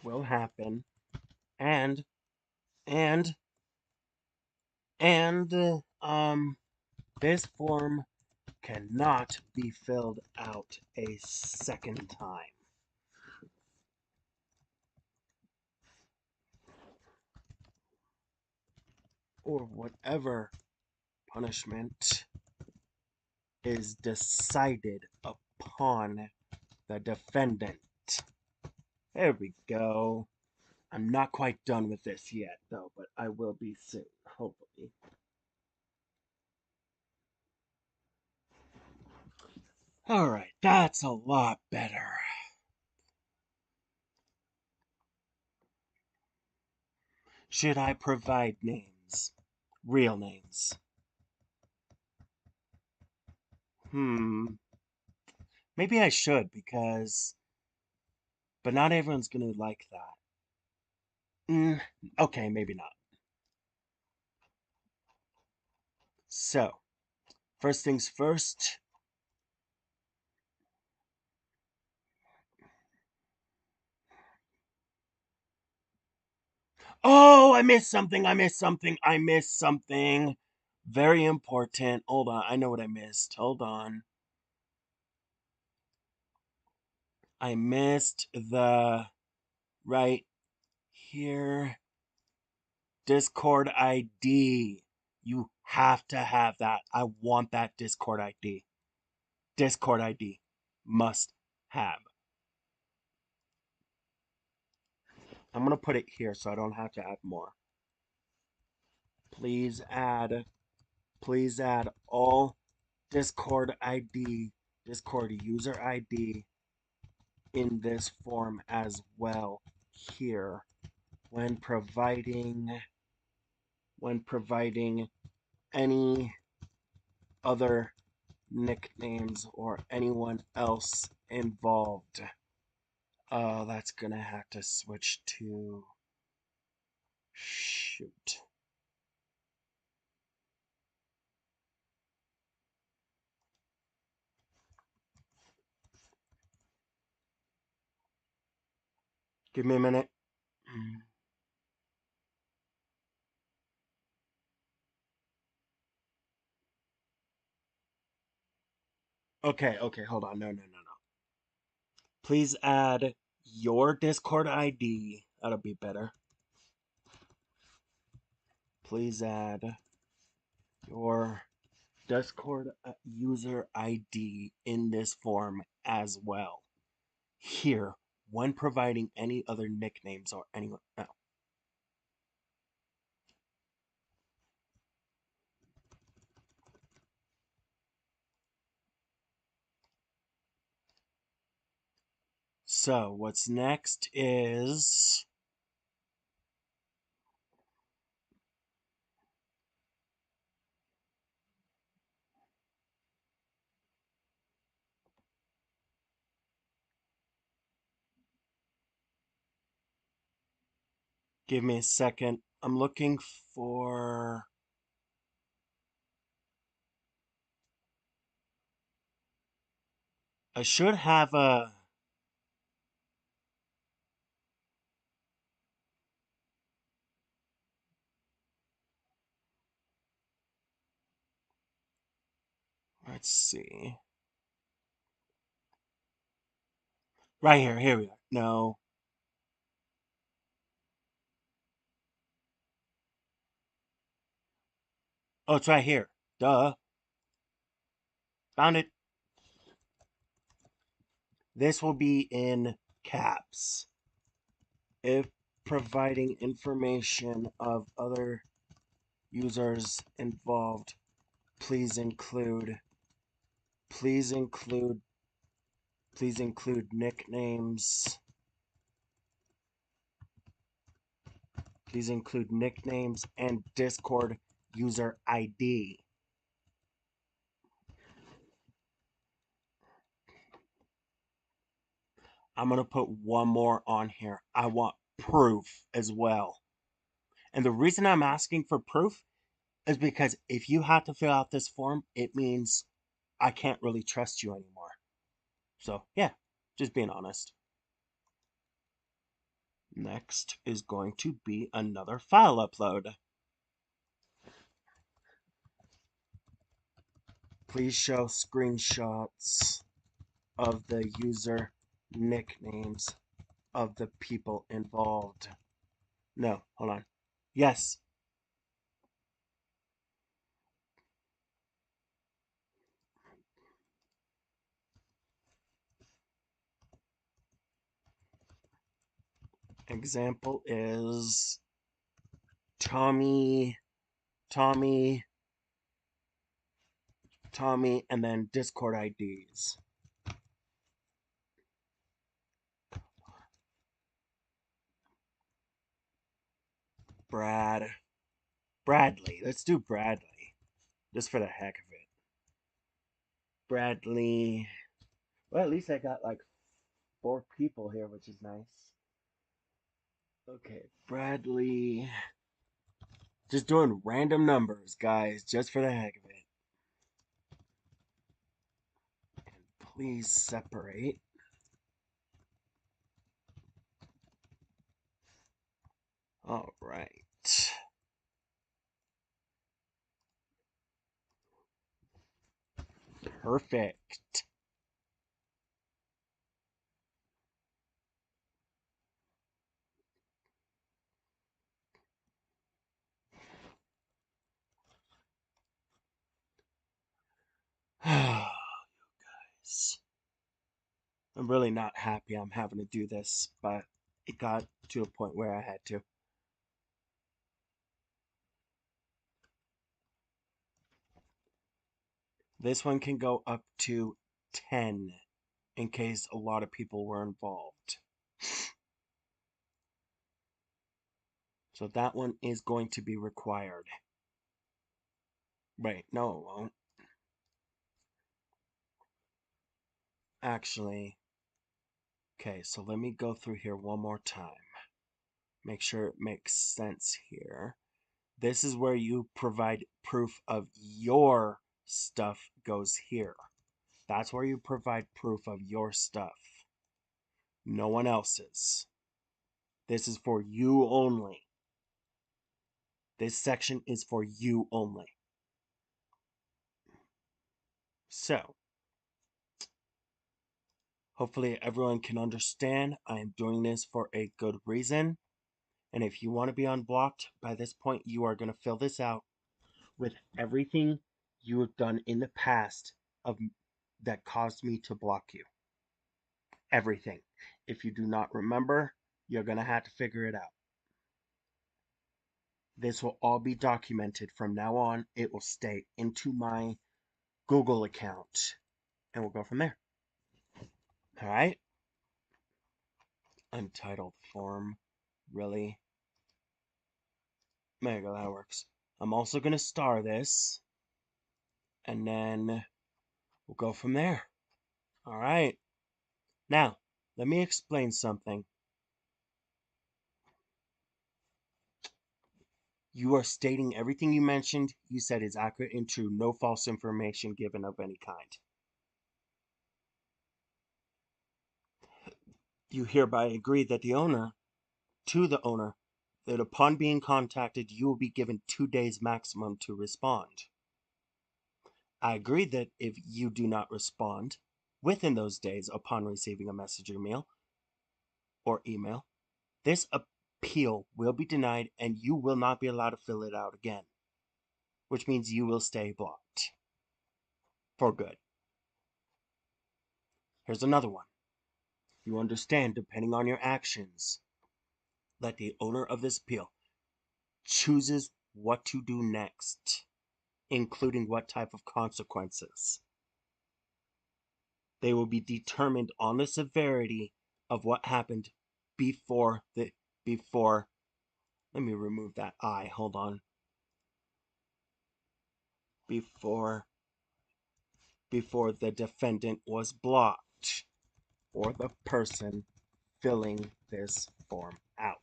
Will happen. And, and, and, this form cannot be filled out a second time. Or whatever punishment is decided upon the defendant. There we go. I'm not quite done with this yet, though, but I will be soon, hopefully. Alright, that's a lot better. Should I provide names? Real names? Maybe I should, because. But not everyone's gonna like that. Okay, maybe not. So, first things first. Oh, I missed something. I missed something. I missed something. Very important. Hold on. I know what I missed. Hold on. I missed the right here Discord ID. You have to have that. I want that Discord ID. Discord ID. Must have. I'm going to put it here so I don't have to add more. Please add all Discord ID, Discord user ID in this form as well here when providing any other nicknames or anyone else involved. Oh, that's gonna have to switch to shoot. Give me a minute. Okay, hold on. No. Please add your Discord ID. That'll be better. Please add your Discord user ID in this form as well. Here, when providing any other nicknames or anyone. No. So what's next is give me a second. I'm looking for I should have a let's see. Right here, here we are. No. Oh, it's right here. Duh. Found it. This will be in caps. If providing information of other users involved, please include please include please include nicknames. Please include nicknames and Discord user ID. I'm going to put one more on here. I want proof as well. And the reason I'm asking for proof is because if you have to fill out this form, it means I can't really trust you anymore. So, yeah, just being honest. Next is going to be another file upload. Please show screenshots of the user nicknames of the people involved. No, hold on. Yes. Example is Tommy, Tommy, Tommy, and then Discord IDs. Brad. Bradley. Let's do Bradley. Just for the heck of it. Bradley. Well, at least I got like 4 people here, which is nice. Okay, Bradley. Just doing random numbers, guys, just for the heck of it. And please separate. All right. Perfect. Guys, I'm really not happy I'm having to do this, but it got to a point where I had to. This one can go up to 10 in case a lot of people were involved. So that one is going to be required. Wait, no, it won't. Actually, okay, so let me go through here one more time. Make sure it makes sense here. This is where you provide proof of your stuff goes here. That's where you provide proof of your stuff. No one else's. This is for you only. This section is for you only. So, hopefully everyone can understand I am doing this for a good reason. And if you want to be unblocked, by this point you are going to fill this out with everything you have done in the past of that caused me to block you. everything. If you do not remember, you're going to have to figure it out. This will all be documented from now on. It will stay into my Google account, and we'll go from there. All right? Untitled form. Really? There you go, that works. I'm also going to star this, and then we'll go from there. All right. Now, let me explain something. You are stating everything you mentioned, you said is accurate and true. No false information given of any kind. You hereby agree that the owner that upon being contacted, you will be given 2 days maximum to respond. I agree that if you do not respond within those days upon receiving a message or email, this appeal will be denied and you will not be allowed to fill it out again, which means you will stay blocked for good. Here's another one. You understand, depending on your actions, that the owner of this appeal chooses what to do next, including what type of consequences. They will be determined on the severity of what happened before let me remove that I, hold on. Before the defendant was blocked or the person filling this form out.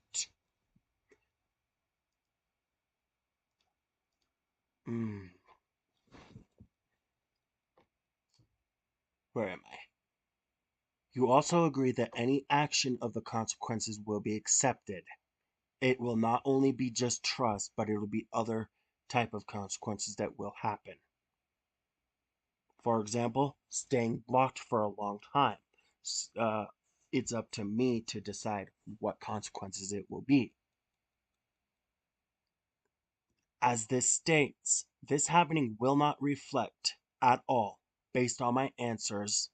Where am I? You also agree that any action of the consequences will be accepted. It will not only be just trust, but it will be other type of consequences that will happen. For example, staying blocked for a long time. It's up to me to decide what consequences it will be. As this states, this happening will not reflect at all based on my answers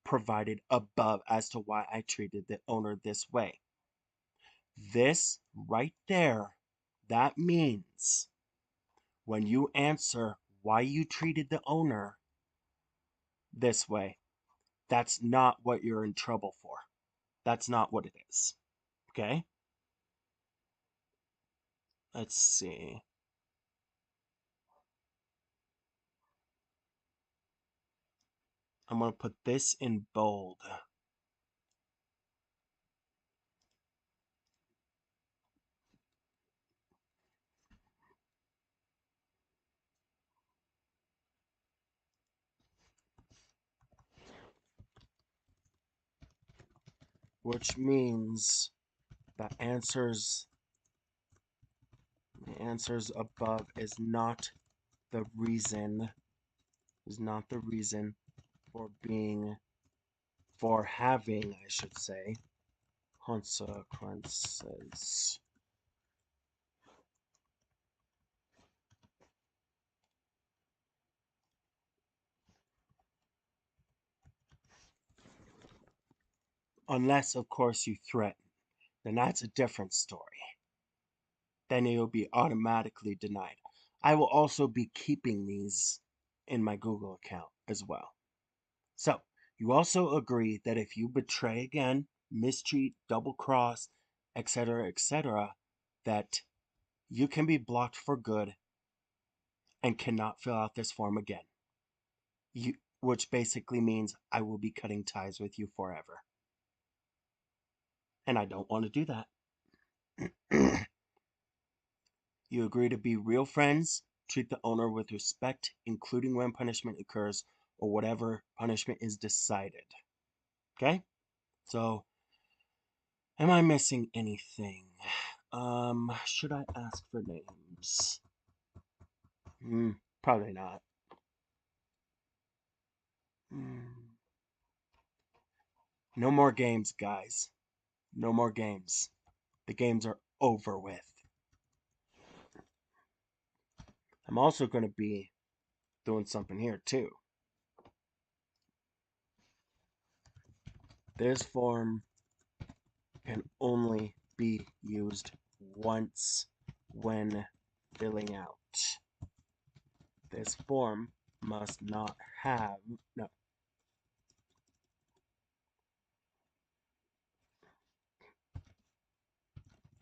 provided above as to why I treated the owner this way. This right there, that means when you answer why you treated the owner this way, that's not what you're in trouble for. That's not what it is. Okay? Let's see. I'm going to put this in bold. Which means the answers above is not the reason for having, I should say, consequences. Unless, of course, you threaten. Then that's a different story. Then it will be automatically denied. I will also be keeping these in my Google account as well. So, you also agree that if you betray again, mistreat, double cross, etc., that you can be blocked for good and cannot fill out this form again. Which basically means I will be cutting ties with you forever. And I don't want to do that. You agree to be real friends, treat the owner with respect, including when punishment occurs or whatever punishment is decided. Okay? So, am I missing anything? Should I ask for names? Probably not. No more games, guys. No more games. The games are over with. I'm also going to be doing something here, too. This form can only be used once when filling out. This form must not have, no,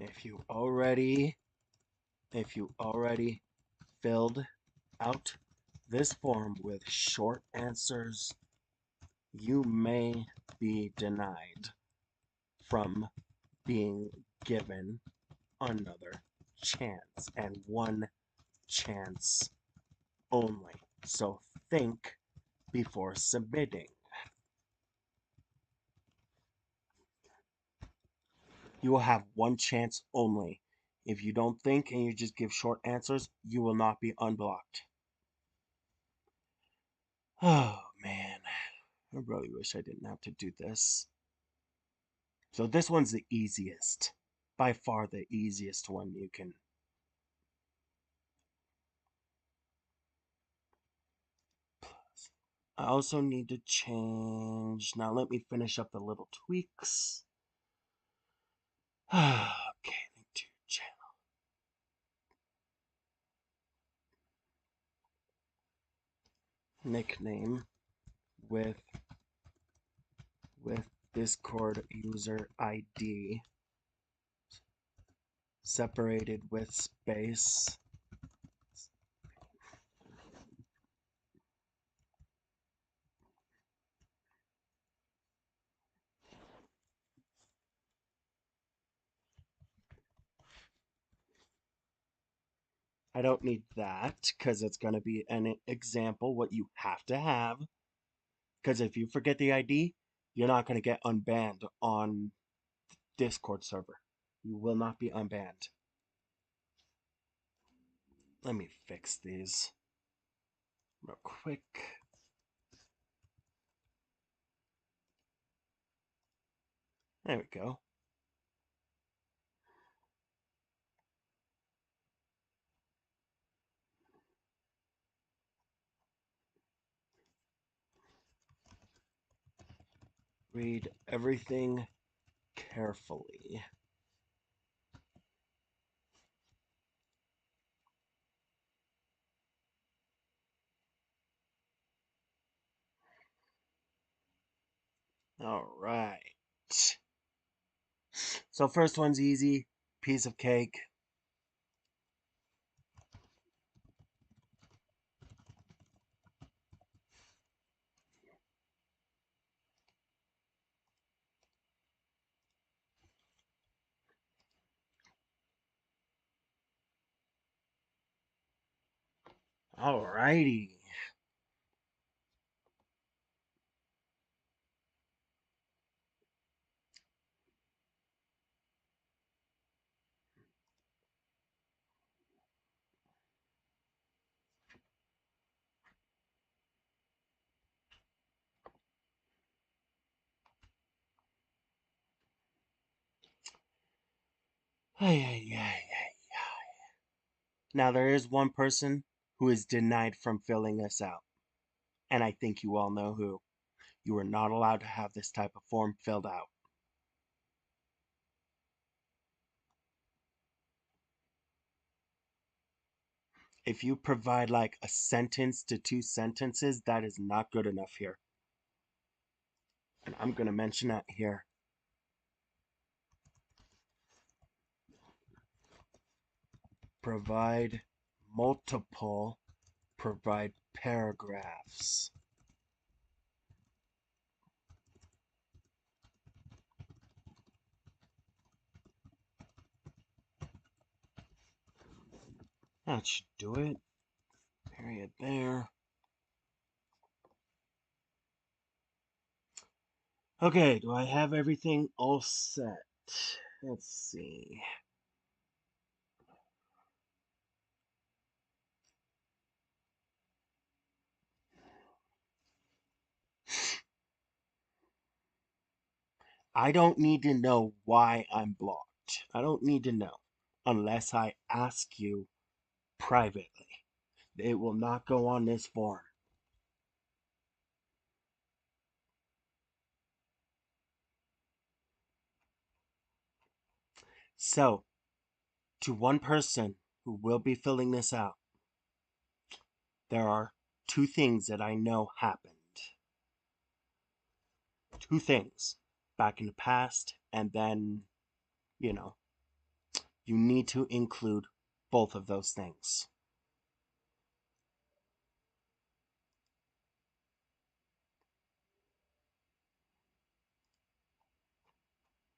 if you already filled out this form with short answers, you may be denied from being given another chance, and one chance only. So think before submitting. You will have one chance only. If you don't think and you just give short answers, you will not be unblocked. Oh man, I really wish I didn't have to do this. So this one's the easiest. By far the easiest one you can. I also need to change. Now let me finish up the little tweaks. Okay, link to channel. Nickname with Discord user ID separated with space. I don't need that because it's going to be an example what you have to have. Because if you forget the ID, you're not going to get unbanned on Discord server. You will not be unbanned. Let me fix these real quick. There we go. Read everything carefully. All right. So first one's easy, piece of cake. All righty. Now there is one person who is denied from filling this out, and I think you all know who. You are not allowed to have this type of form filled out. If you provide like a sentence to two sentences, that is not good enough here. And I'm going to mention that here. Provide multiple, provide paragraphs. That should do it. Period there. Okay, do I have everything all set? Let's see. I don't need to know why I'm blocked. I don't need to know unless I ask you privately. It will not go on this form. So, to one person who will be filling this out, there are two things that I know happened. Two things back in the past, and then, you know, you need to include both of those things.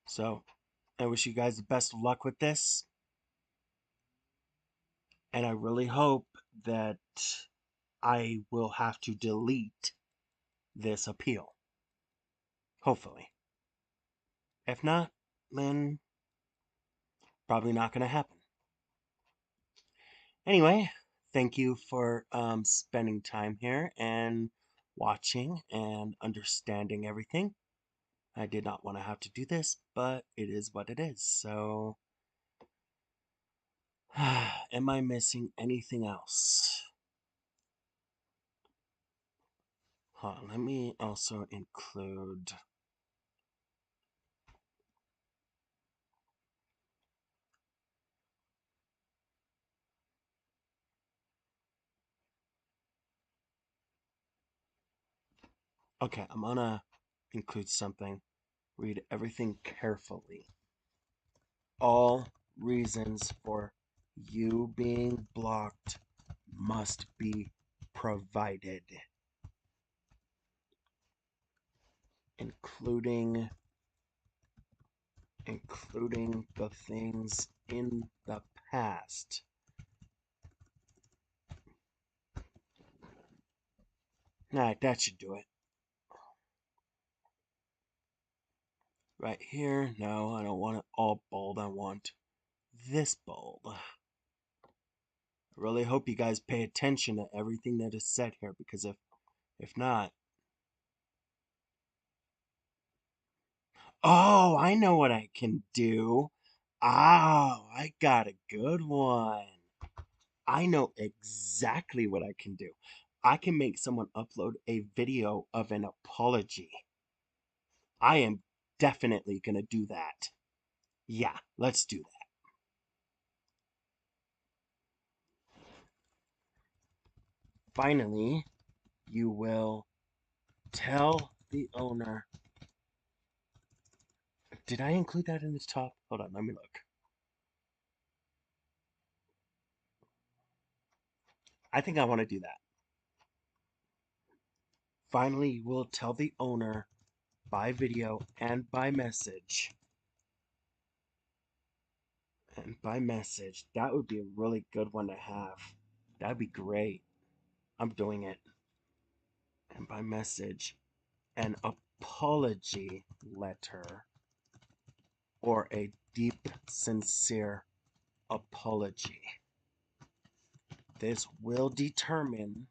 So, I wish you guys the best of luck with this, and I really hope that I will have to delete this appeal. Hopefully. If not, then probably not going to happen. Anyway, thank you for spending time here and watching and understanding everything. I did not want to have to do this, but it is what it is. So, am I missing anything else? Let me also include. Okay, I'm gonna include something. Read everything carefully. All reasons for you being blocked must be provided, including the things in the past. Alright, that should do it. Right here, no, I don't want it all bold. I want this bold. I really hope you guys pay attention to everything that is said here, because if not, oh, I know what I can do. Oh, I got a good one. I know exactly what I can do. I can make someone upload a video of an apology. I am definitely going to do that. Yeah, let's do that. Finally, you will tell the owner. Did I include that in the top? Hold on, let me look. I think I want to do that. Finally, you will tell the owner by video and by message. And by message, that would be a really good one to have. That'd be great. I'm doing it. And by message, an apology letter or a deep, sincere apology. This will determine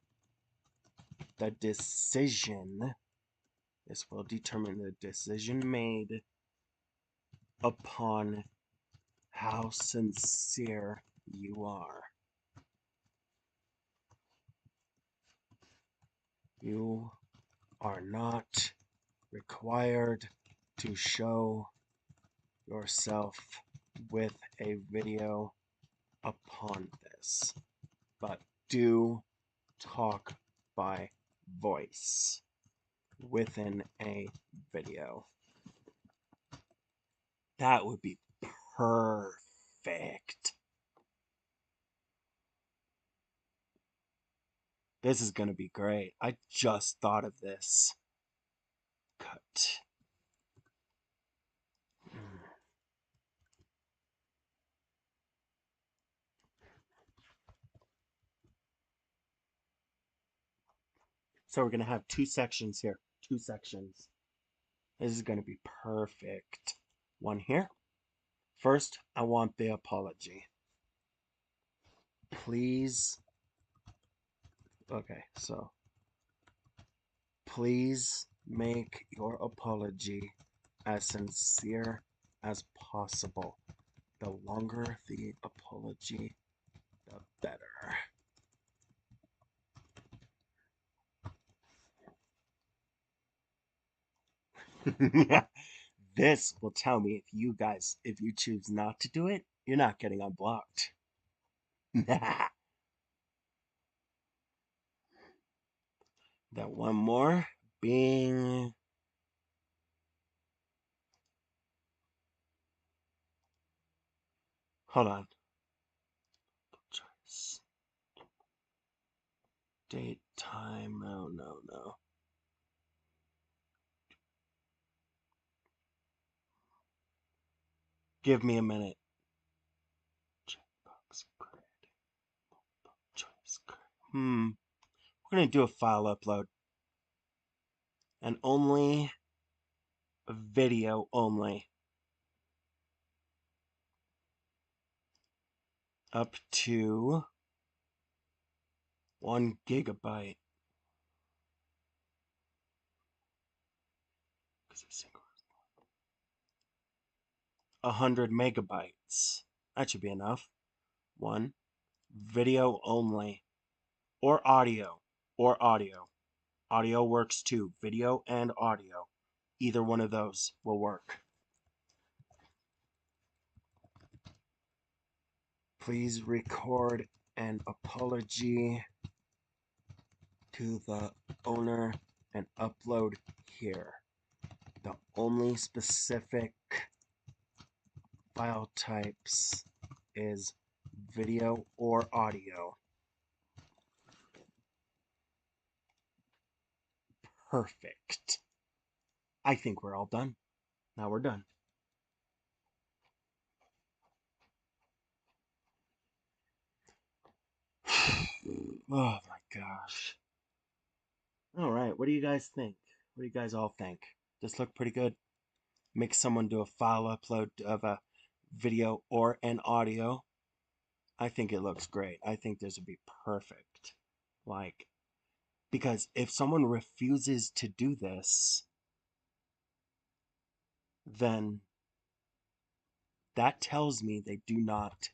the decision. This will determine the decision made upon how sincere you are. You are not required to show yourself with a video upon this, but do talk by voice within a video. That would be perfect. This is going to be great. I just thought of this. Cut. So we're going to have two sections here. Two sections. This is going to be perfect. One here. First, I want the apology. Please. Okay, so. Please make your apology as sincere as possible. The longer the apology, the better. This will tell me if you choose not to do it, you're not getting unblocked. That one more being. Hold on. Choice. Date, time. No, no, no. Give me a minute. Checkbox grid. Choice grid. We're gonna do a file upload. And only video only. Up to 1 gigabyte. 100 megabytes. That should be enough. One. Video only. Or audio. Or audio. Audio works too. Video and audio. Either one of those will work. Please record an apology to the owner and upload here. The only specific file types is video or audio. Perfect. I think we're all done. Now we're done. Oh my gosh. All right, what do you guys think? What do you guys all think? This look pretty good? Make someone do a file upload of a video or an audio. I think it looks great. I think this would be perfect. Like, because if someone refuses to do this, then that tells me they do not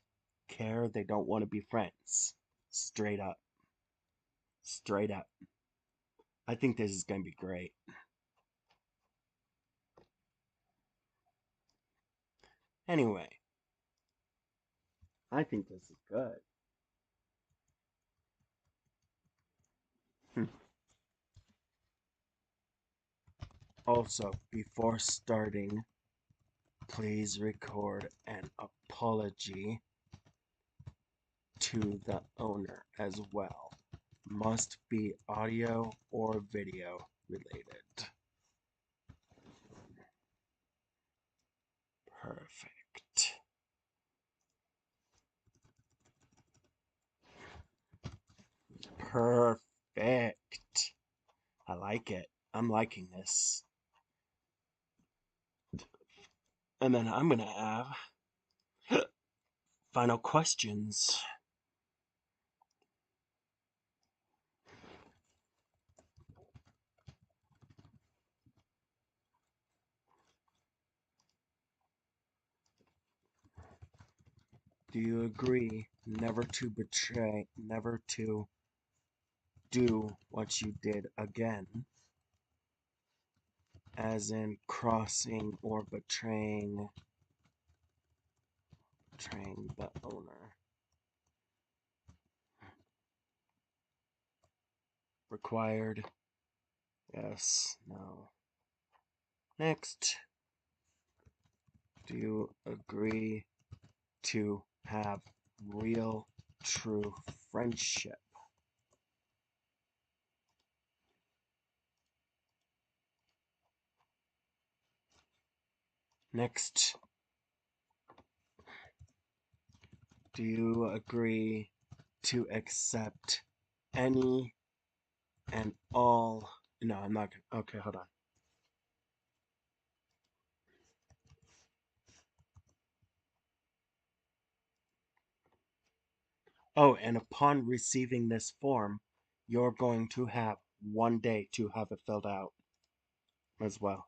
care. They don't want to be friends. Straight up. Straight up. I think this is going to be great. Anyway, I think this is good. Also, before starting, please record an apology to the owner as well. Must be audio or video related. Perfect. Perfect. I like it. I'm liking this. And then I'm going to have final questions. Do you agree never to betray, never to do what you did again? As in crossing or betraying the owner. Required. Yes. No. Next. Do you agree to have real, true friendship? Next. Do you agree to accept any and all? No, I'm not gonna. Okay, hold on. Oh, and upon receiving this form, you're going to have 1 day to have it filled out as well.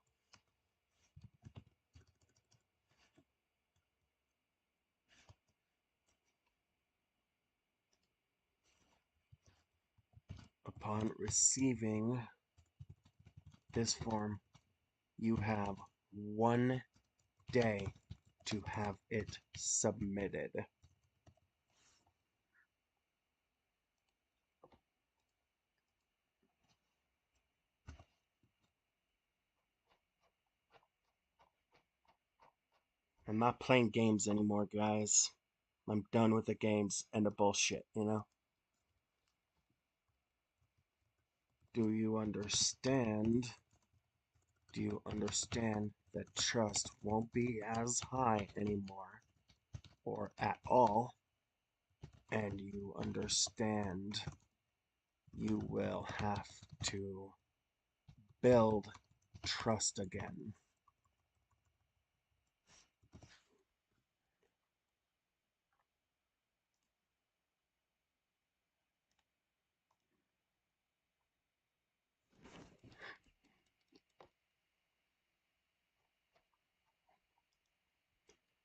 Upon receiving this form, you have 1 day to have it submitted. I'm not playing games anymore, guys. I'm done with the games and the bullshit, you know? Do you understand? Do you understand that trust won't be as high anymore, or at all? And you understand you will have to build trust again.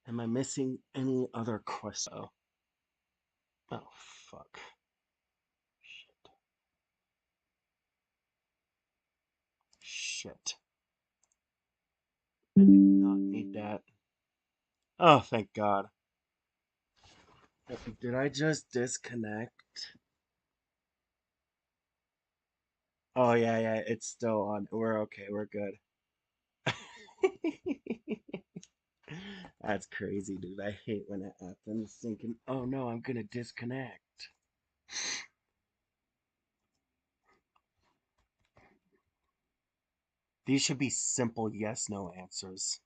Am I missing any other questions? Oh, fuck. Shit. Shit. I did not need that. Oh, thank God. Did I just disconnect? Oh, yeah, yeah, it's still on. We're okay, we're good. That's crazy, dude. I hate when it happens. Thinking, oh no, I'm gonna disconnect. These should be simple yes no answers.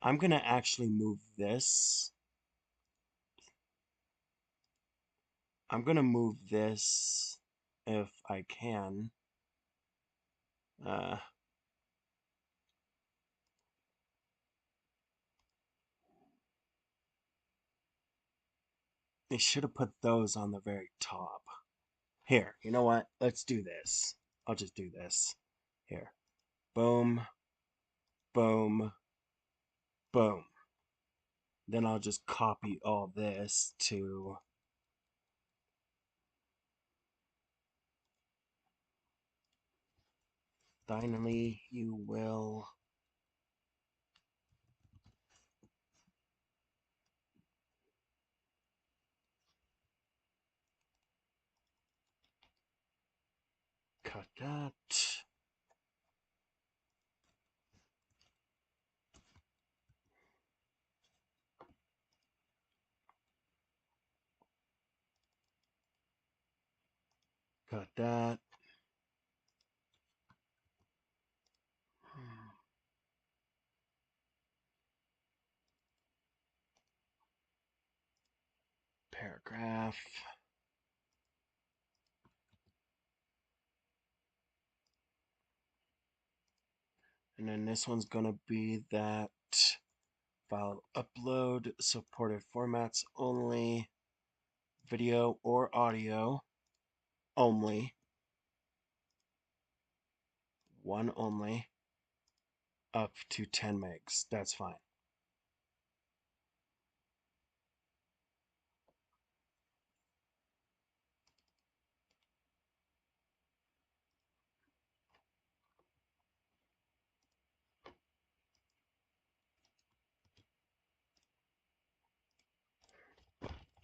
I'm gonna actually move this. I'm gonna move this if I can. Uh, they should have put those on the very top. Here, you know what? Let's do this. I'll just do this. Here. Boom, boom, boom. Then I'll just copy all this to... Finally, you will... Cut that. Cut that. Paragraph. And then this one's gonna be that file upload, supported formats only, video or audio only, one only, up to 10 megs. That's fine.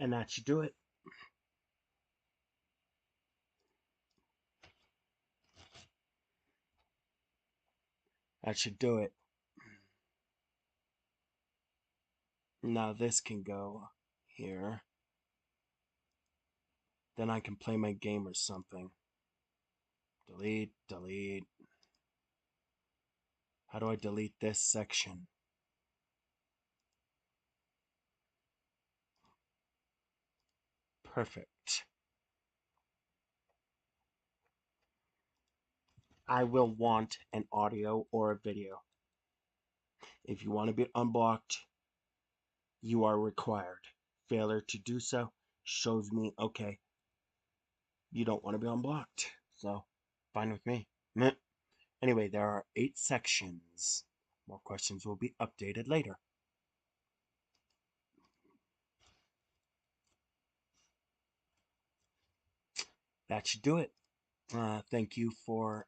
And that should do it. That should do it. Now this can go here. Then I can play my game or something. Delete, delete. How do I delete this section? Perfect. I will want an audio or a video. If you want to be unblocked, you are required. Failure to do so shows me, okay, you don't want to be unblocked. So, fine with me. Meh. Anyway, there are 8 sections. More questions will be updated later. that should do it. Thank you for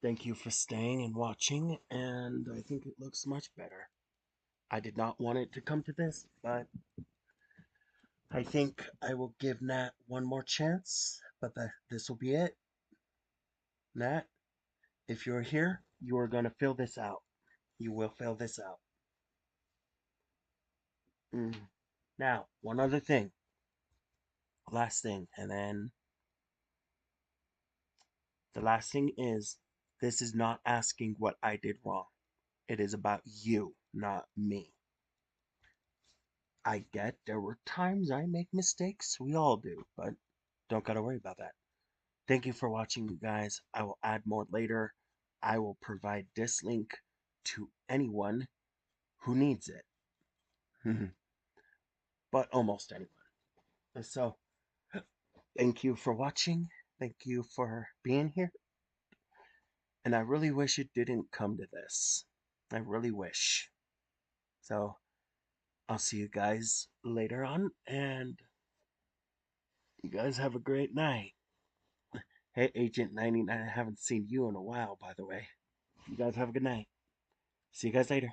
thank you for staying and watching, and I think it looks much better. I did not want it to come to this, but I think I will give Nat one more chance, but this will be it. Nat, if you're here, you are going to fill this out. You will fill this out. Mm. Now, one other thing. Last thing, and then the last thing is this is not asking what I did wrong. It is about you, not me. I get there were times I make mistakes. We all do, but don't gotta worry about that. Thank you for watching, you guys. I will add more later. I will provide this link to anyone who needs it. But almost anyone. So, thank you for watching. Thank you for being here. And I really wish it didn't come to this. I really wish. So, I'll see you guys later on, and you guys have a great night. Hey, Agent 99, I haven't seen you in a while, by the way. You guys have a good night. See you guys later.